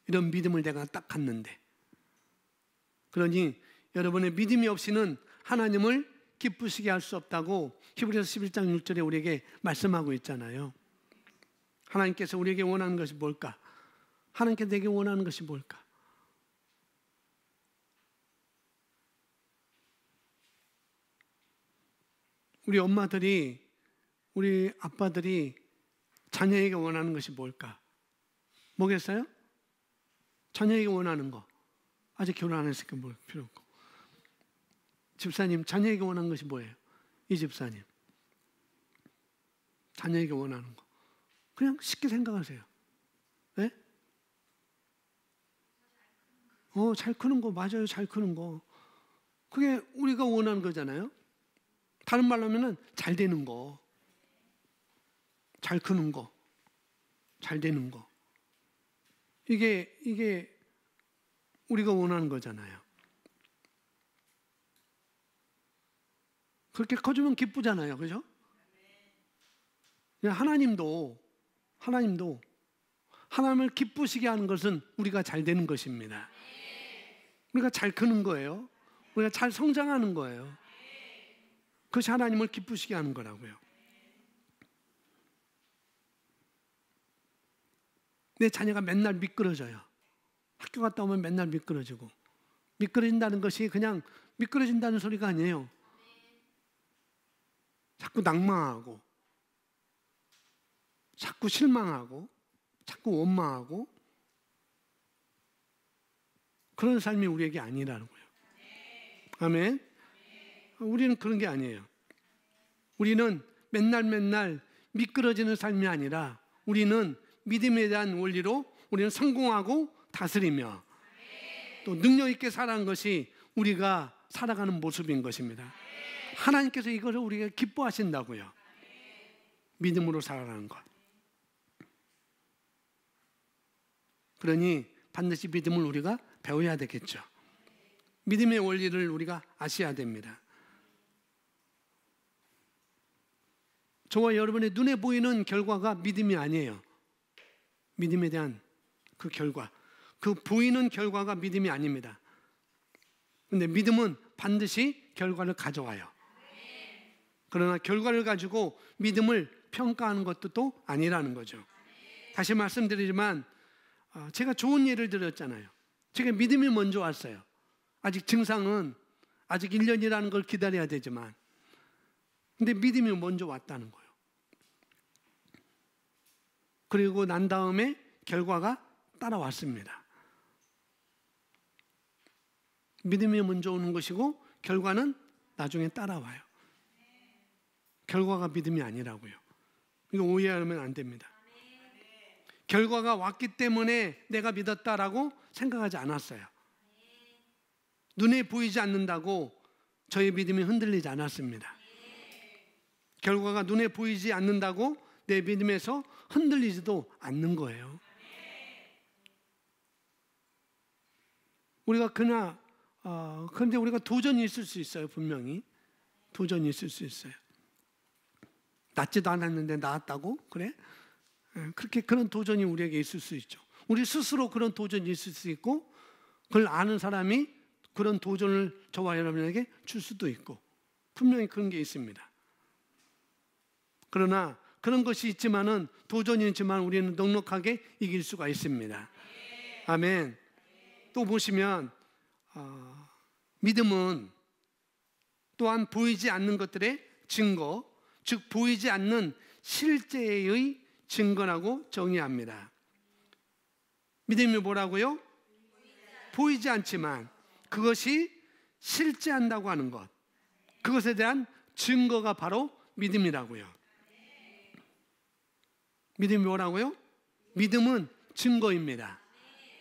이런 믿음을 내가 딱 갖는데. 그러니 여러분의 믿음이 없이는 하나님을 기쁘시게 할 수 없다고 히브리서 11장 6절에 우리에게 말씀하고 있잖아요. 하나님께서 우리에게 원하는 것이 뭘까? 하나님께 내게 원하는 것이 뭘까? 우리 엄마들이, 우리 아빠들이 자녀에게 원하는 것이 뭘까? 뭐겠어요? 자녀에게 원하는 거. 아직 결혼 안 했으니까 뭘 필요 없고. 집사님, 자녀에게 원하는 것이 뭐예요? 이 집사님. 자녀에게 원하는 거. 그냥 쉽게 생각하세요. 네? 잘 크는 거, 맞아요. 잘 크는 거. 그게 우리가 원하는 거잖아요. 다른 말로 하면은 잘 되는 거. 잘 크는 거, 잘 되는 거. 이게 우리가 원하는 거잖아요. 그렇게 커주면 기쁘잖아요. 그죠? 하나님도 하나님을 기쁘시게 하는 것은 우리가 잘 되는 것입니다. 우리가 잘 크는 거예요. 우리가 잘 성장하는 거예요. 그것이 하나님을 기쁘시게 하는 거라고요. 내 자녀가 맨날 미끄러져요. 학교 갔다 오면 맨날 미끄러지고. 미끄러진다는 것이 그냥 미끄러진다는 소리가 아니에요. 자꾸 낭망하고, 자꾸 실망하고, 자꾸 원망하고, 그런 삶이 우리에게 아니라는 거예요. 아멘. 우리는 그런 게 아니에요. 우리는 맨날 미끄러지는 삶이 아니라 우리는 믿음에 대한 원리로 우리는 성공하고 다스리며 또 능력 있게 살아가는 것이 우리가 살아가는 모습인 것입니다. 하나님께서 이것을 우리가 기뻐하신다고요. 믿음으로 살아가는 것. 그러니 반드시 믿음을 우리가 배워야 되겠죠. 믿음의 원리를 우리가 아셔야 됩니다. 저와 여러분의 눈에 보이는 결과가 믿음이 아니에요. 믿음에 대한 그 결과, 그 보이는 결과가 믿음이 아닙니다. 그런데 믿음은 반드시 결과를 가져와요. 그러나 결과를 가지고 믿음을 평가하는 것도 또 아니라는 거죠. 다시 말씀드리지만 제가 좋은 예를 들었잖아요. 제가 믿음이 먼저 왔어요. 아직 증상은 아직 1년이라는 걸 기다려야 되지만 근데 믿음이 먼저 왔다는 거예요. 그리고 난 다음에 결과가 따라왔습니다. 믿음이 먼저 오는 것이고 결과는 나중에 따라와요. 결과가 믿음이 아니라고요. 이거 오해하면 안 됩니다. 결과가 왔기 때문에 내가 믿었다라고 생각하지 않았어요. 눈에 보이지 않는다고 저의 믿음이 흔들리지 않았습니다. 결과가 눈에 보이지 않는다고 내 믿음에서 흔들리지도 않는 거예요. 우리가 그런데 우리가 도전이 있을 수 있어요. 분명히 도전이 있을 수 있어요. 낫지도 않았는데 나았다고? 그래? 그렇게 그런 도전이 우리에게 있을 수 있죠. 우리 스스로 그런 도전이 있을 수 있고 그걸 아는 사람이 그런 도전을 저와 여러분에게 줄 수도 있고 분명히 그런 게 있습니다. 그러나 그런 것이 있지만은 도전이 있지만 우리는 넉넉하게 이길 수가 있습니다. 아멘. 또 보시면 믿음은 또한 보이지 않는 것들의 증거, 즉 보이지 않는 실제의 증거라고 정의합니다. 믿음이 뭐라고요? 보이지 않지만 그것이 실제한다고 하는 것, 그것에 대한 증거가 바로 믿음이라고요. 믿음이 뭐라고요? 믿음은 증거입니다.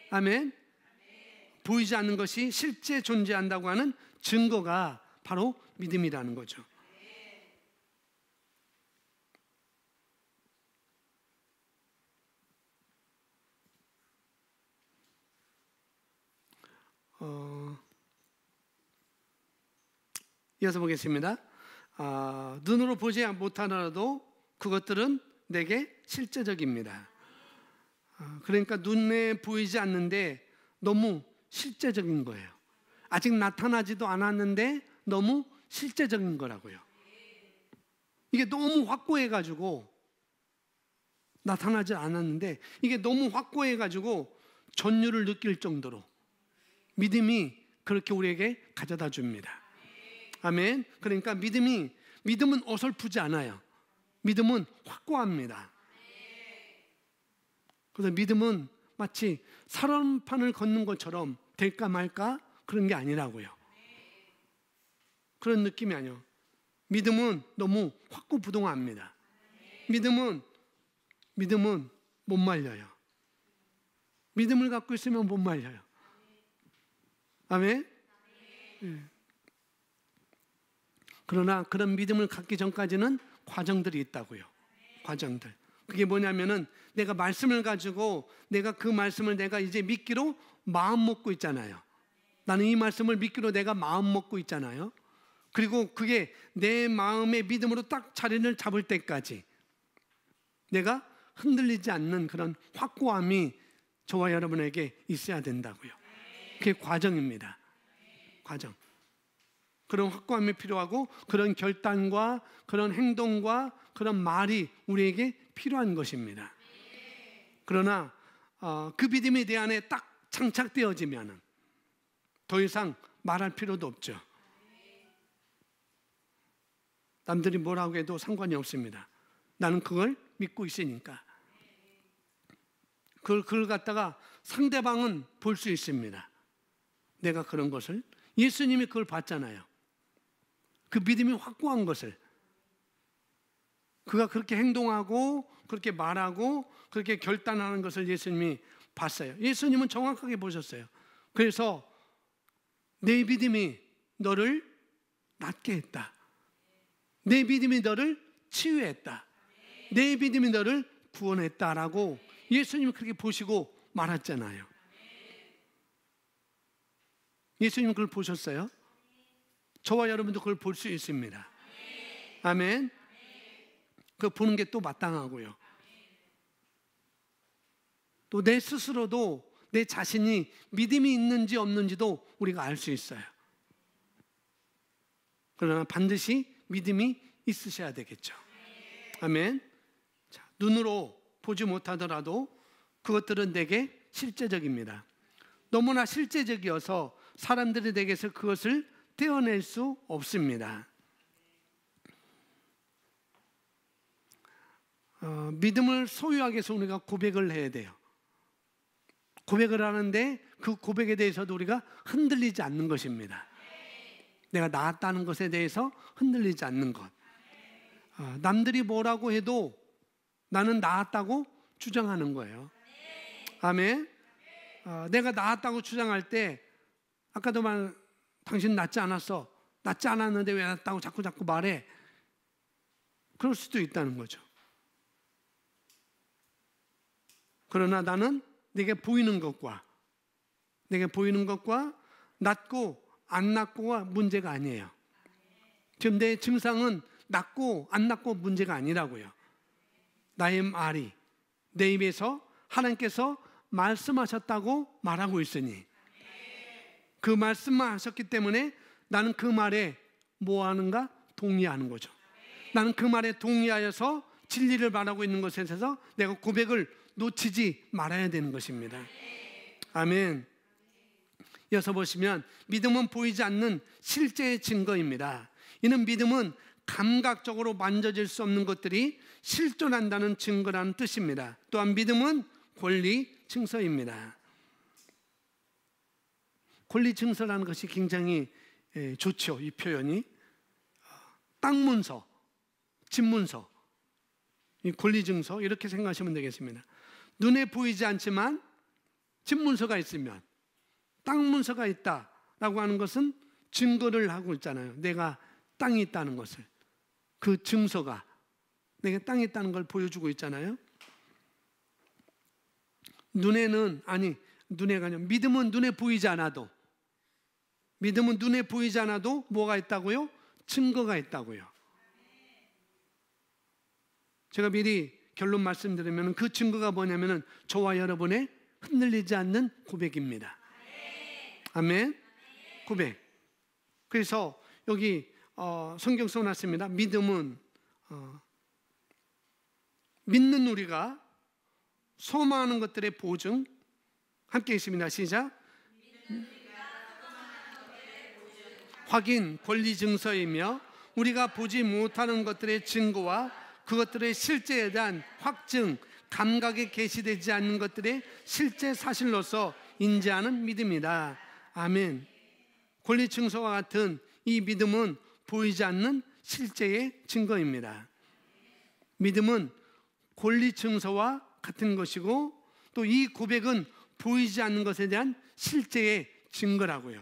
아멘. 보이지 않는 것이 실제 존재한다고 하는 증거가 바로 믿음이라는 거죠. 이어서 보겠습니다. 눈으로 보지 못하더라도 그것들은 내게 실제적입니다. 그러니까 눈에 보이지 않는데 너무 실제적인 거예요. 아직 나타나지도 않았는데 너무 실제적인 거라고요. 이게 너무 확고해가지고 나타나지 않았는데 이게 너무 확고해가지고 전율을 느낄 정도로 믿음이 그렇게 우리에게 가져다 줍니다. 아멘. 그러니까 믿음은 어설프지 않아요. 믿음은 확고합니다. 그래서 믿음은 마치 사람판을 걷는 것처럼 될까 말까 그런 게 아니라고요. 그런 느낌이 아니에요. 믿음은 너무 확고부동합니다. 믿음은 못 말려요. 믿음을 갖고 있으면 못 말려요. 아멘. 그러나 그런 믿음을 갖기 전까지는 과정들이 있다고요. 과정들. 그게 뭐냐면은 내가 말씀을 가지고 내가 그 말씀을 내가 이제 믿기로 마음 먹고 있잖아요. 나는 이 말씀을 믿기로 내가 마음 먹고 있잖아요. 그리고 그게 내 마음의 믿음으로 딱 자리를 잡을 때까지 내가 흔들리지 않는 그런 확고함이 저와 여러분에게 있어야 된다고요. 그게 과정입니다. 과정. 그런 확고함이 필요하고 그런 결단과 그런 행동과 그런 말이 우리에게 필요한 것입니다. 그러나 그 믿음이 내 안에 딱 장착되어지면 더 이상 말할 필요도 없죠. 남들이 뭐라고 해도 상관이 없습니다. 나는 그걸 믿고 있으니까. 그걸 갖다가 상대방은 볼 수 있습니다. 내가 그런 것을. 예수님이 그걸 봤잖아요. 그 믿음이 확고한 것을. 그가 그렇게 행동하고 그렇게 말하고 그렇게 결단하는 것을 예수님이 봤어요. 예수님은 정확하게 보셨어요. 그래서 내 믿음이 너를 낫게 했다. 내 믿음이 너를 치유했다. 내 믿음이 너를 구원했다라고 예수님이 그렇게 보시고 말했잖아요. 예수님은 그걸 보셨어요. 저와 여러분도 그걸 볼 수 있습니다. 아멘. 그 보는 게 또 마땅하고요. 또 내 스스로도 내 자신이 믿음이 있는지 없는지도 우리가 알 수 있어요. 그러나 반드시 믿음이 있으셔야 되겠죠. 아멘. 자, 눈으로 보지 못하더라도 그것들은 내게 실제적입니다. 너무나 실제적이어서 사람들이 내게서 그것을 떼어낼 수 없습니다. 믿음을 소유하기 위해서 우리가 고백을 해야 돼요. 고백을 하는데 그 고백에 대해서도 우리가 흔들리지 않는 것입니다. 내가 나았다는 것에 대해서 흔들리지 않는 것. 남들이 뭐라고 해도 나는 나았다고 주장하는 거예요. 아멘. 내가 나았다고 주장할 때 아까도 말 당신 낫지 않았어. 낫지 않았는데 왜 낫다고 자꾸 말해. 그럴 수도 있다는 거죠. 그러나 나는 내게 보이는 것과 낫고 안 낫고가 문제가 아니에요. 지금 내 증상은 낫고 안 낫고 문제가 아니라고요. 나의 말이 내 입에서 하나님께서 말씀하셨다고 말하고 있으니 그 말씀만 하셨기 때문에 나는 그 말에 뭐 하는가? 동의하는 거죠. 나는 그 말에 동의하여서 진리를 말하고 있는 것에 있어서 내가 고백을 놓치지 말아야 되는 것입니다. 아멘. 이어서 보시면 믿음은 보이지 않는 실제의 증거입니다. 이는 믿음은 감각적으로 만져질 수 없는 것들이 실존한다는 증거라는 뜻입니다. 또한 믿음은 권리 증서입니다. 권리 증서라는 것이 굉장히 좋죠. 이 표현이 땅문서, 집문서, 이 권리 증서 이렇게 생각하시면 되겠습니다. 눈에 보이지 않지만 집문서가 있으면 땅문서가 있다라고 하는 것은 증거를 하고 있잖아요. 내가 땅이 있다는 것을. 그 증서가 내가 땅이 있다는 걸 보여주고 있잖아요. 눈에는 눈에가 아니라 믿음은 눈에 보이지 않아도 뭐가 있다고요? 증거가 있다고요. 제가 미리 결론 말씀드리면 그 증거가 뭐냐면은 저와 여러분의 흔들리지 않는 고백입니다. 아멘. 고백. 그래서 여기 성경 써놨습니다. 믿음은 믿는 우리가 소망하는 것들의 보증. 함께 있습니다. 시작. 확인, 권리 증서이며 우리가 보지 못하는 것들의 증거와 그것들의 실제에 대한 확증, 감각에 계시되지 않는 것들의 실제 사실로서 인지하는 믿음이다. 아멘. 권리 증서와 같은 이 믿음은 보이지 않는 실제의 증거입니다. 믿음은 권리 증서와 같은 것이고 또 이 고백은 보이지 않는 것에 대한 실제의 증거라고요.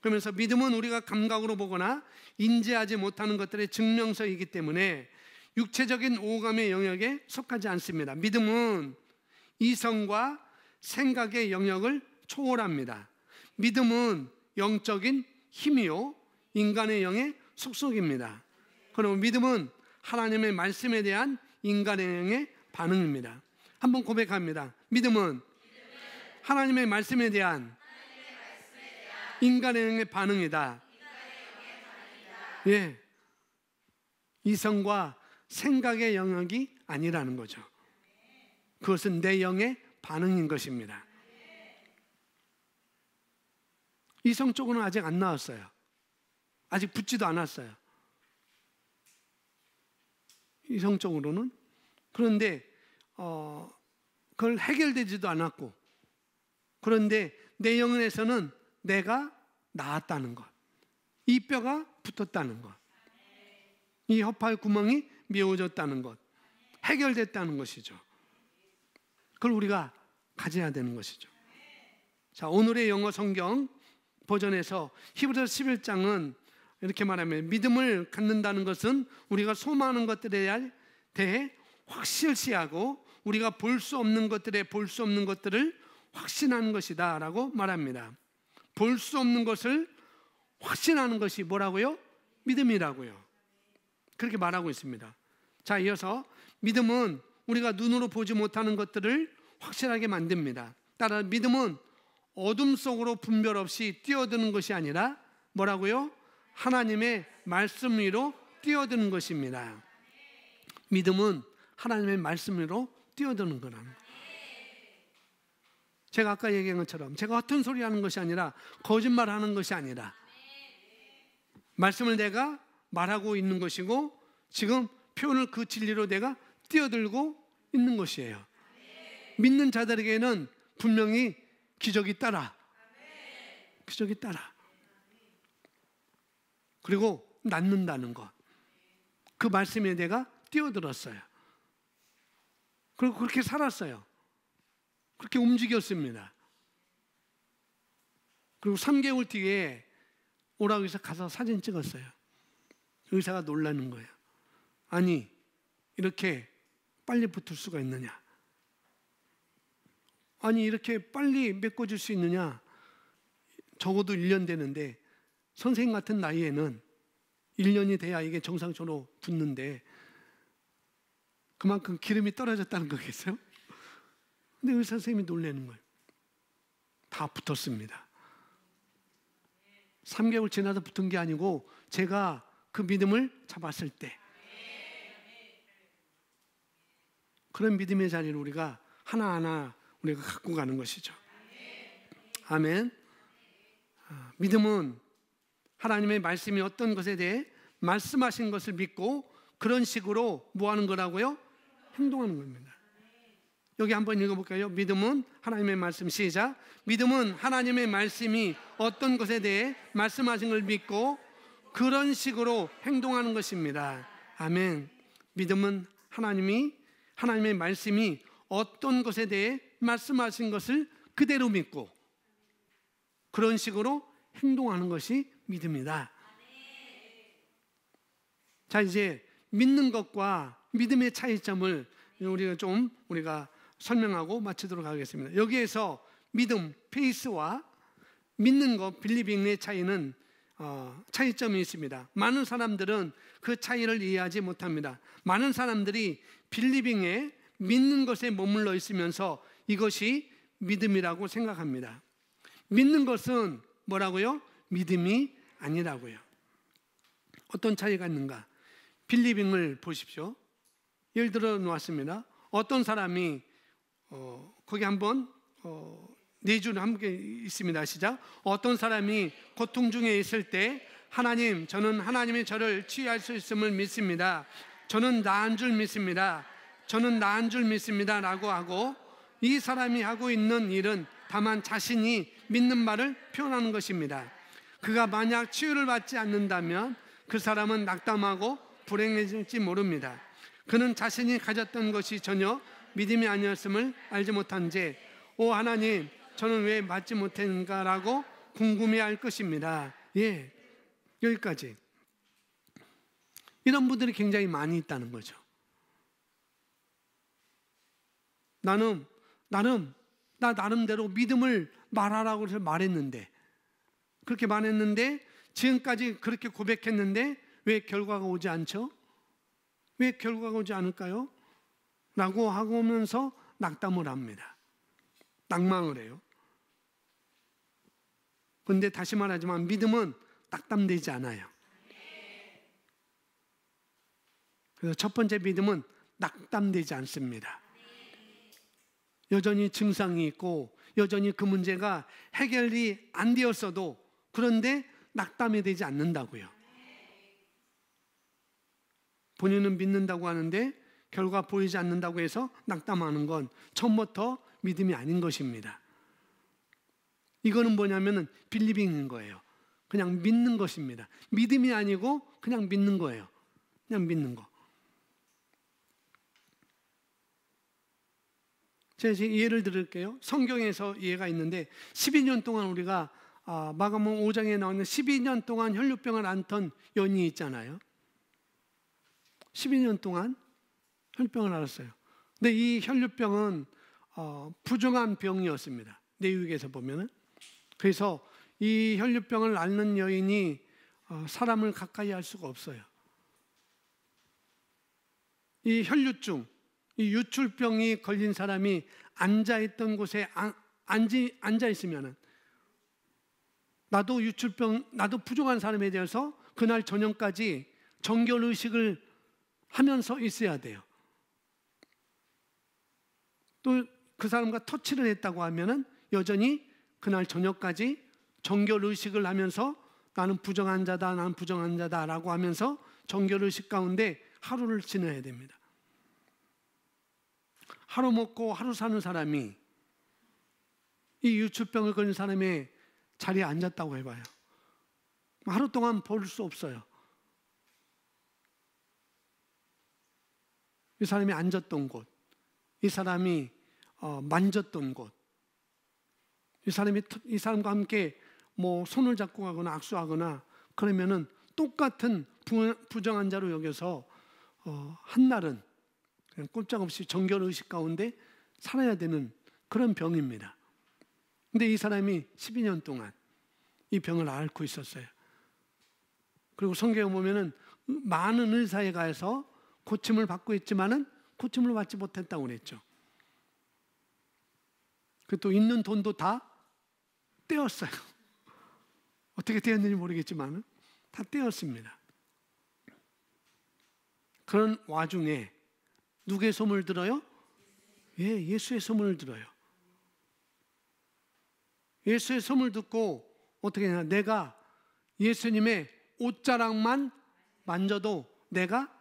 그러면서 믿음은 우리가 감각으로 보거나 인지하지 못하는 것들의 증명서이기 때문에 육체적인 오감의 영역에 속하지 않습니다. 믿음은 이성과 생각의 영역을 초월합니다. 믿음은 영적인 힘이요 인간의 영의 속속입니다. 그럼 믿음은 하나님의 말씀에 대한 인간의 영의 반응입니다. 한번 고백합니다. 믿음은 하나님의 말씀에 대한 인간의 영의 반응이다. 예, 이성과 생각의 영역이 아니라는 거죠. 그것은 내 영의 반응인 것입니다. 이성 쪽으로는 아직 안 나왔어요. 아직 붙지도 않았어요. 이성 쪽으로는. 그런데 그걸 해결되지도 않았고, 그런데 내 영에서는 내가 나았다는 것, 이 뼈가 붙었다는 것, 이 허파의 구멍이 메워졌다는 것, 해결됐다는 것이죠. 그걸 우리가 가져야 되는 것이죠. 자, 오늘의 영어 성경 버전에서 히브리서 11장은 이렇게 말하면, 믿음을 갖는다는 것은 우리가 소망하는 것들에 대해 확실시하고 우리가 볼 수 없는 것들에 볼 수 없는 것들을 확신하는 것이다 라고 말합니다. 볼 수 없는 것을 확신하는 것이 뭐라고요? 믿음이라고요. 그렇게 말하고 있습니다. 자, 이어서 믿음은 우리가 눈으로 보지 못하는 것들을 확실하게 만듭니다. 따라 믿음은 어둠 속으로 분별 없이 뛰어드는 것이 아니라 뭐라고요? 하나님의 말씀 위로 뛰어드는 것입니다. 믿음은 하나님의 말씀 위로 뛰어드는 거라는 거예요. 제가 아까 얘기한 것처럼 제가 헛된 소리 하는 것이 아니라, 거짓말하는 것이 아니라, 말씀을 내가 말하고 있는 것이고, 지금 표현을 그 진리로 내가 뛰어들고 있는 것이에요. 믿는 자들에게는 분명히 기적이 따라, 기적이 따라. 그리고 낫는다는 것, 그 말씀에 내가 뛰어들었어요. 그리고 그렇게 살았어요. 그렇게 움직였습니다. 그리고 3개월 뒤에 오라고 해서 가서 사진 찍었어요. 의사가 놀라는 거예요. 아니, 이렇게 빨리 붙을 수가 있느냐? 아니, 이렇게 빨리 메꿔줄 수 있느냐? 적어도 1년 되는데, 선생님 같은 나이에는 1년이 돼야 이게 정상적으로 붙는데 그만큼 기름이 떨어졌다는 거겠어요? 근데 의사 선생님이 놀라는 거예요. 다 붙었습니다. 3개월 지나서 붙은 게 아니고 제가 그 믿음을 잡았을 때, 그런 믿음의 자리를 우리가 하나하나 우리가 갖고 가는 것이죠. 아멘. 믿음은 하나님의 말씀이 어떤 것에 대해 말씀하신 것을 믿고 그런 식으로 뭐 하는 거라고요? 행동하는 겁니다. 여기 한번 읽어볼까요? 믿음은 하나님의 말씀, 시작. 믿음은 하나님의 말씀이 어떤 것에 대해 말씀하신 걸 믿고 그런 식으로 행동하는 것입니다. 아멘. 믿음은 하나님의 말씀이 어떤 것에 대해 말씀하신 것을 그대로 믿고 그런 식으로 행동하는 것이 믿음이다. 자, 이제 믿는 것과 믿음의 차이점을 우리가 설명하고 마치도록 하겠습니다. 여기에서 믿음, 페이스와 믿는 것, 빌리빙의 차이는 차이점이 있습니다. 많은 사람들은 그 차이를 이해하지 못합니다. 많은 사람들이 빌리빙에 믿는 것에 머물러 있으면서 이것이 믿음이라고 생각합니다. 믿는 것은 뭐라고요? 믿음이 아니라고요. 어떤 차이가 있는가? 빌리빙을 보십시오. 예를 들어 놓았습니다. 어떤 사람이 거기 한번 네 줄 함께 있습니다. 시작. 어떤 사람이 고통 중에 있을 때 하나님, 저는 하나님이 저를 치유할 수 있음을 믿습니다. 저는 나은 줄 믿습니다. 저는 나은 줄 믿습니다 라고 하고, 이 사람이 하고 있는 일은 다만 자신이 믿는 말을 표현하는 것입니다. 그가 만약 치유를 받지 않는다면 그 사람은 낙담하고 불행해질지 모릅니다. 그는 자신이 가졌던 것이 전혀 믿음이 아니었음을 알지 못한 채 오 하나님, 저는 왜 받지 못했는가라고 궁금해할 것입니다. 예, 여기까지. 이런 분들이 굉장히 많이 있다는 거죠. 나 나름대로 믿음을 말하라고 해서 말했는데, 그렇게 말했는데, 지금까지 그렇게 고백했는데 왜 결과가 오지 않죠? 왜 결과가 오지 않을까요? 라고 하면서 낙담을 합니다. 낭망을 해요. 그런데 다시 말하지만 믿음은 낙담되지 않아요. 그래서 첫 번째 믿음은 낙담되지 않습니다. 여전히 증상이 있고 여전히 그 문제가 해결이 안 되었어도, 그런데 낙담이 되지 않는다고요. 본인은 믿는다고 하는데 결과 보이지 않는다고 해서 낙담하는 건 처음부터 믿음이 아닌 것입니다. 이거는 뭐냐면은 빌리빙인 거예요. 그냥 믿는 것입니다. 믿음이 아니고 그냥 믿는 거예요. 그냥 믿는 거. 제가 예를 들을게요. 성경에서 예가 있는데 12년 동안 우리가 마가복음 5장에 나오는 12년 동안 혈루병을 앓던 여인이 있잖아요. 12년 동안 혈루병을 앓았어요. 근데 이 혈루병은 부정한 병이었습니다. 내육에서 보면은. 그래서 이 혈루병을 앓는 여인이 사람을 가까이 할 수가 없어요. 이 혈루증, 이 유출병이 걸린 사람이 앉아있던 곳에 앉아있으면은, 나도 부정한 사람에 대해서 그날 저녁까지 정결의식을 하면서 있어야 돼요. 또 그 사람과 터치를 했다고 하면은 여전히 그날 저녁까지 정결의식을 하면서 나는 부정한 자다라고 하면서 정결의식 가운데 하루를 지내야 됩니다. 하루 먹고 하루 사는 사람이 이 유출병을 걸린 사람의 자리에 앉았다고 해봐요. 하루 동안 볼 수 없어요. 이 사람이 앉았던 곳, 이 사람이 만졌던 곳, 이 사람과 함께 뭐 손을 잡고 가거나 악수하거나 그러면은 똑같은 부정한 자로 여겨서 한날은 그냥 꼼짝없이 정결의식 가운데 살아야 되는 그런 병입니다. 근데 이 사람이 12년 동안 이 병을 앓고 있었어요. 그리고 성경에 보면은 많은 의사에 가서 고침을 받고 있지만은 고침을 받지 못했다고 그랬죠. 또 있는 돈도 다 떼었어요. 어떻게 떼었는지 모르겠지만 다 떼었습니다. 그런 와중에 누구의 소문을 들어요? 예수의 소문을 들어요. 예수의 소문을 듣고 어떻게 하냐? 내가 예수님의 옷자락만 만져도 내가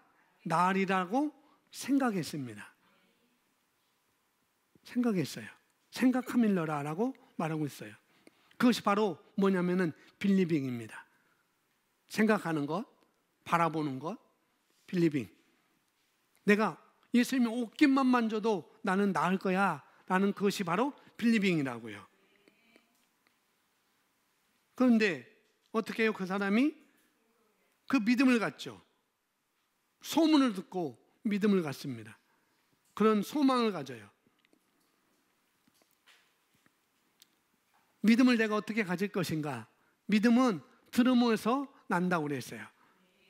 나으리라고 생각했습니다. 생각했어요. 생각하밀러라라고 말하고 있어요. 그것이 바로 뭐냐면은 빌리빙입니다. 생각하는 것, 바라보는 것, 빌리빙. 내가 예수님의 옷깃만 만져도 나는 나을 거야 라는 그것이 바로 빌리빙이라고요. 그런데 어떻게 해요? 그 사람이 그 믿음을 갖죠. 소문을 듣고 믿음을 갖습니다. 그런 소망을 가져요. 믿음을 내가 어떻게 가질 것인가? 믿음은 들음에서 난다고 그랬어요.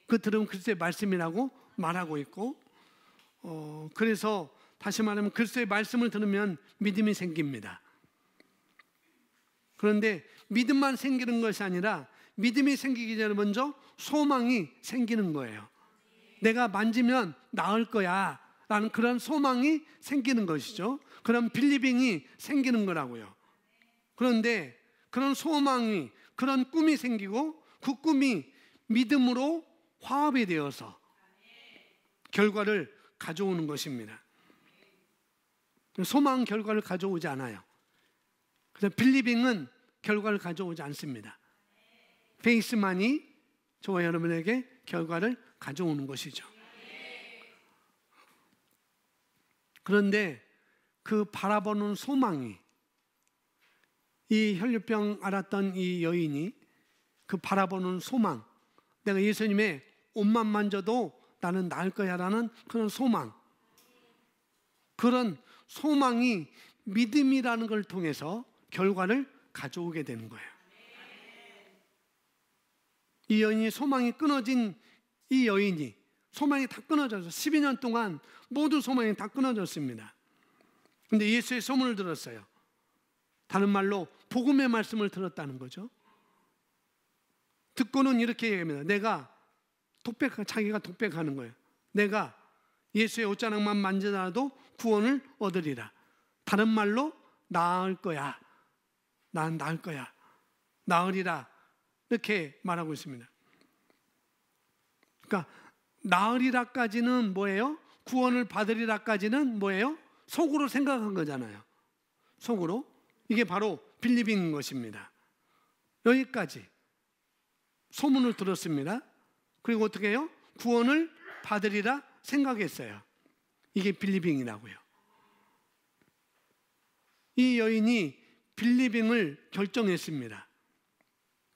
그 들음은 그리스도의 말씀이라고 말하고 있고, 그래서 다시 말하면 그리스도의 말씀을 들으면 믿음이 생깁니다. 그런데 믿음만 생기는 것이 아니라 믿음이 생기기 전에 먼저 소망이 생기는 거예요. 내가 만지면 나을 거야 라는 그런 소망이 생기는 것이죠. 그런 빌리빙이 생기는 거라고요. 그런데 그런 소망이, 그런 꿈이 생기고 그 꿈이 믿음으로 화합이 되어서 결과를 가져오는 것입니다. 소망은 결과를 가져오지 않아요. 그래서 빌리빙은 결과를 가져오지 않습니다. 페이스만이 저와 여러분에게 결과를 가져오는 것이죠. 그런데 그 바라보는 소망이, 이 혈루병 앓았던 이 여인이 그 바라보는 소망, 내가 예수님의 옷만 만져도 나는 나을 거야 라는 그런 소망, 그런 소망이 믿음이라는 걸 통해서 결과를 가져오게 되는 거예요. 이 여인이 소망이 끊어진 이 여인이 소망이 다 끊어져서 12년 동안 모든 소망이 다 끊어졌습니다. 근데 예수의 소문을 들었어요. 다른 말로 복음의 말씀을 들었다는 거죠. 듣고는 이렇게 얘기합니다. 자기가 독백하는 거예요. 내가 예수의 옷자락만 만지더라도 구원을 얻으리라. 다른 말로 나을 거야. 난 나을 거야. 나으리라. 이렇게 말하고 있습니다. 그러니까 나으리라까지는 뭐예요? 구원을 받으리라까지는 뭐예요? 속으로 생각한 거잖아요. 속으로. 이게 바로 빌리빙인 것입니다. 여기까지 소문을 들었습니다. 그리고 어떻게 해요? 구원을 받으리라 생각했어요. 이게 빌리빙이라고요. 이 여인이 빌리빙을 결정했습니다.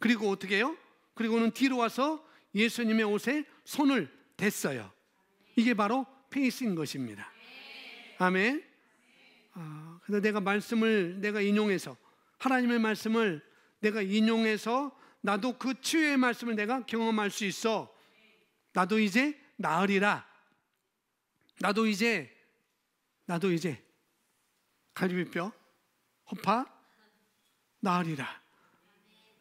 그리고 어떻게 해요? 그리고는 뒤로 와서 예수님의 옷에 손을 댔어요. 이게 바로 페이스인 것입니다. 아멘. 그래서 내가 인용해서 하나님의 말씀을 내가 인용해서 나도 그 치유의 말씀을 내가 경험할 수 있어. 나도 이제 나으리라. 나도 이제 갈비뼈, 허파 나으리라.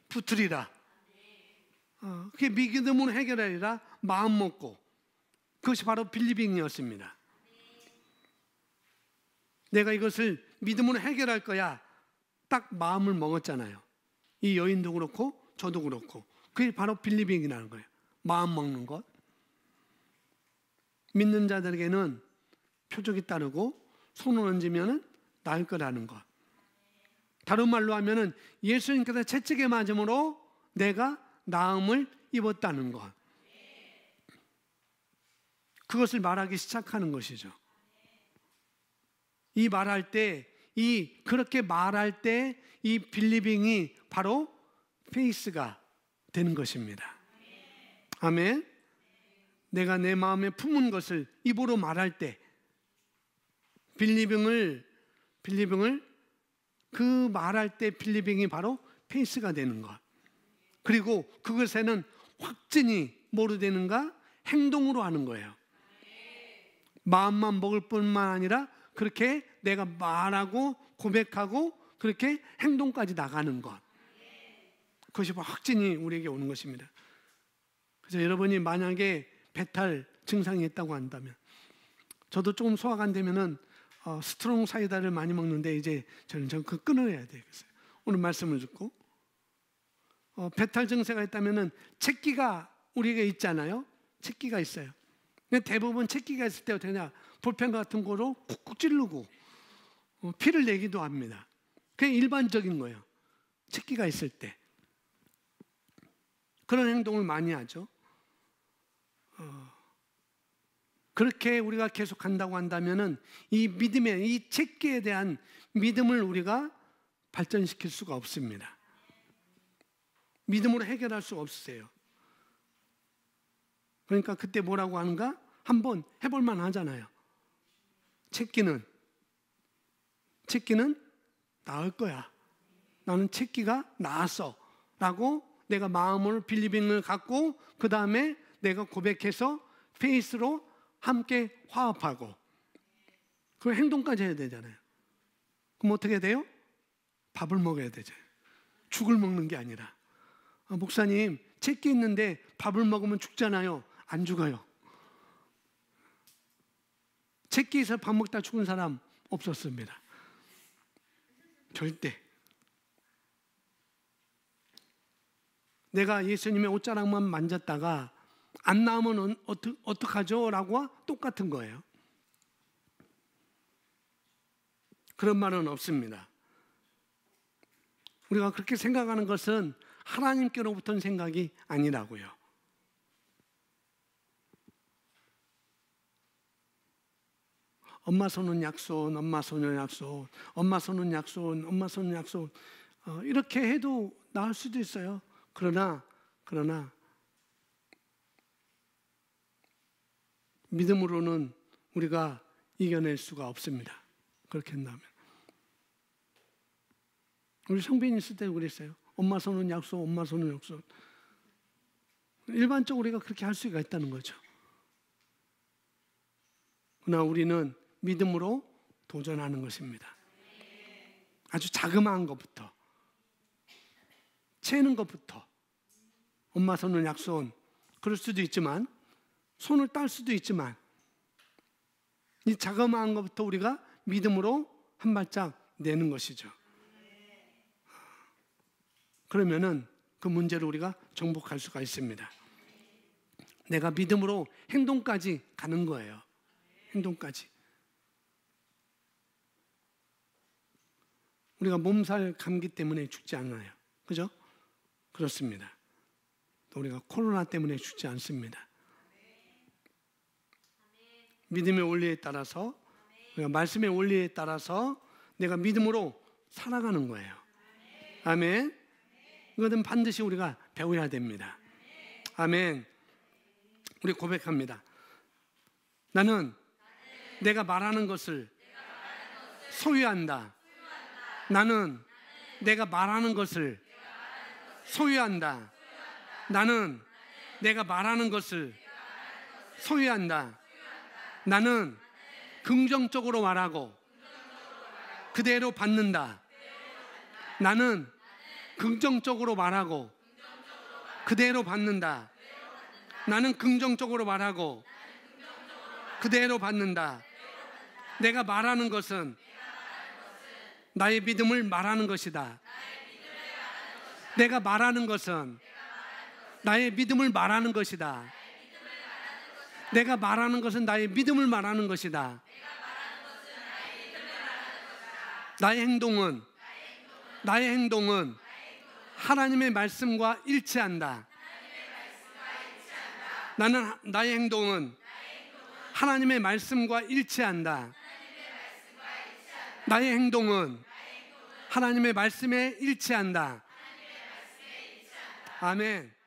붙으리라. 그게 믿음으로 해결하리라 마음 먹고. 그것이 바로 빌리빙이었습니다. 내가 이것을 믿음으로 해결할 거야. 딱 마음을 먹었잖아요. 이 여인도 그렇고 저도 그렇고. 그게 바로 빌리빙이라는 거예요. 마음 먹는 것. 믿는 자들에게는 표적이 따르고 손을 얹으면 나을 거라는 것. 다른 말로 하면은 예수님께서 채찍에 맞음으로 내가 나음을 입었다는 것. 그것을 말하기 시작하는 것이죠. 그렇게 말할 때 이 빌리빙이 바로 페이스가 되는 것입니다. 아멘. 내가 내 마음에 품은 것을 입으로 말할 때 빌리빙을 그 말할 때 빌리빙이 바로 페이스가 되는 것. 그리고 그것에는 확증이 뭐로 되는가? 행동으로 하는 거예요. 마음만 먹을 뿐만 아니라 그렇게 내가 말하고 고백하고 그렇게 행동까지 나가는 것. 그것이 확진이 우리에게 오는 것입니다. 그래서 여러분이 만약에 배탈 증상이 있다고 한다면, 저도 조금 소화가 안 되면은 스트롱 사이다를 많이 먹는데 이제 저는 그거 끊어야 되겠어요. 오늘 말씀을 듣고 배탈 증세가 있다면은 채기가 우리에게 있잖아요. 채기가 있어요. 대부분 채기가 있을 때 어떻게 하냐? 볼펜 같은 거로 쿡쿡 찌르고 피를 내기도 합니다. 그게 일반적인 거예요. 채기가 있을 때 그런 행동을 많이 하죠. 그렇게 우리가 계속 한다고 한다면은 이 믿음의 이 채기에 대한 믿음을 우리가 발전시킬 수가 없습니다. 믿음으로 해결할 수가 없으세요. 그러니까 그때 뭐라고 하는가? 한번 해볼 만 하잖아요. 채기는 나을 거야. 나는 채기가 나았어 라고 내가 마음을 빌리빙을 갖고 그 다음에 내가 고백해서 페이스로 함께 화합하고 그 행동까지 해야 되잖아요. 그럼 어떻게 돼요? 밥을 먹어야 되죠. 죽을 먹는 게 아니라. 목사님, 채기 있는데 밥을 먹으면 죽잖아요. 안 죽어요. 채기에서 밥 먹다 죽은 사람 없었습니다. 절대. 내가 예수님의 옷자락만 만졌다가 안 나오면 어떡하죠? 라고 똑같은 거예요. 그런 말은 없습니다. 우리가 그렇게 생각하는 것은 하나님께로부터는 생각이 아니라고요. 엄마 손은 약손, 엄마 손은 약손, 엄마 손은 약손, 엄마 손은 약손. 이렇게 해도 나을 수도 있어요. 그러나 믿음으로는 우리가 이겨낼 수가 없습니다. 그렇게 한다면. 우리 성빈이 있을 때도 그랬어요. 엄마 손은 약속, 엄마 손은 약속. 일반적으로 우리가 그렇게 할 수가 있다는 거죠. 그러나 우리는 믿음으로 도전하는 것입니다. 아주 자그마한 것부터, 채는 것부터. 엄마 손은 약손, 그럴 수도 있지만, 손을 딸 수도 있지만, 이 자그마한 것부터 우리가 믿음으로 한 발짝 내는 것이죠. 그러면은 그 문제를 우리가 정복할 수가 있습니다. 내가 믿음으로 행동까지 가는 거예요. 행동까지. 우리가 몸살 감기 때문에 죽지 않아요. 그죠? 그렇습니다. 또 우리가 코로나 때문에 죽지 않습니다. 믿음의 원리에 따라서, 우리가 말씀의 원리에 따라서 내가 믿음으로 살아가는 거예요. 아멘. 이것은 반드시 우리가 배워야 됩니다. 아멘. 우리 고백합니다. 나는 내가 말하는 것을 소유한다. 나는 내가 말하는 것을 소유한다. 나는 내가 말하는 것을 소유한다. 나는 긍정적으로 말하고 그대로 받는다. 나는 긍정적으로 말하고 그대로 받는다. 나는 긍정적으로 말하고 그대로 받는다. 내가 말하는 것은 나의 믿음을 말하는 것이다. 내가 말하는 것은 나의 믿음을 말하는 것이다. 내가 말하는 것은 나의 믿음을 말하는 것이다. 나의 행동은 하나님의 말씀과 일치한다. 나의 행동은 하나님의 말씀과 일치한다. 나의 행동은 하나님의 말씀에 일치한다. 아멘.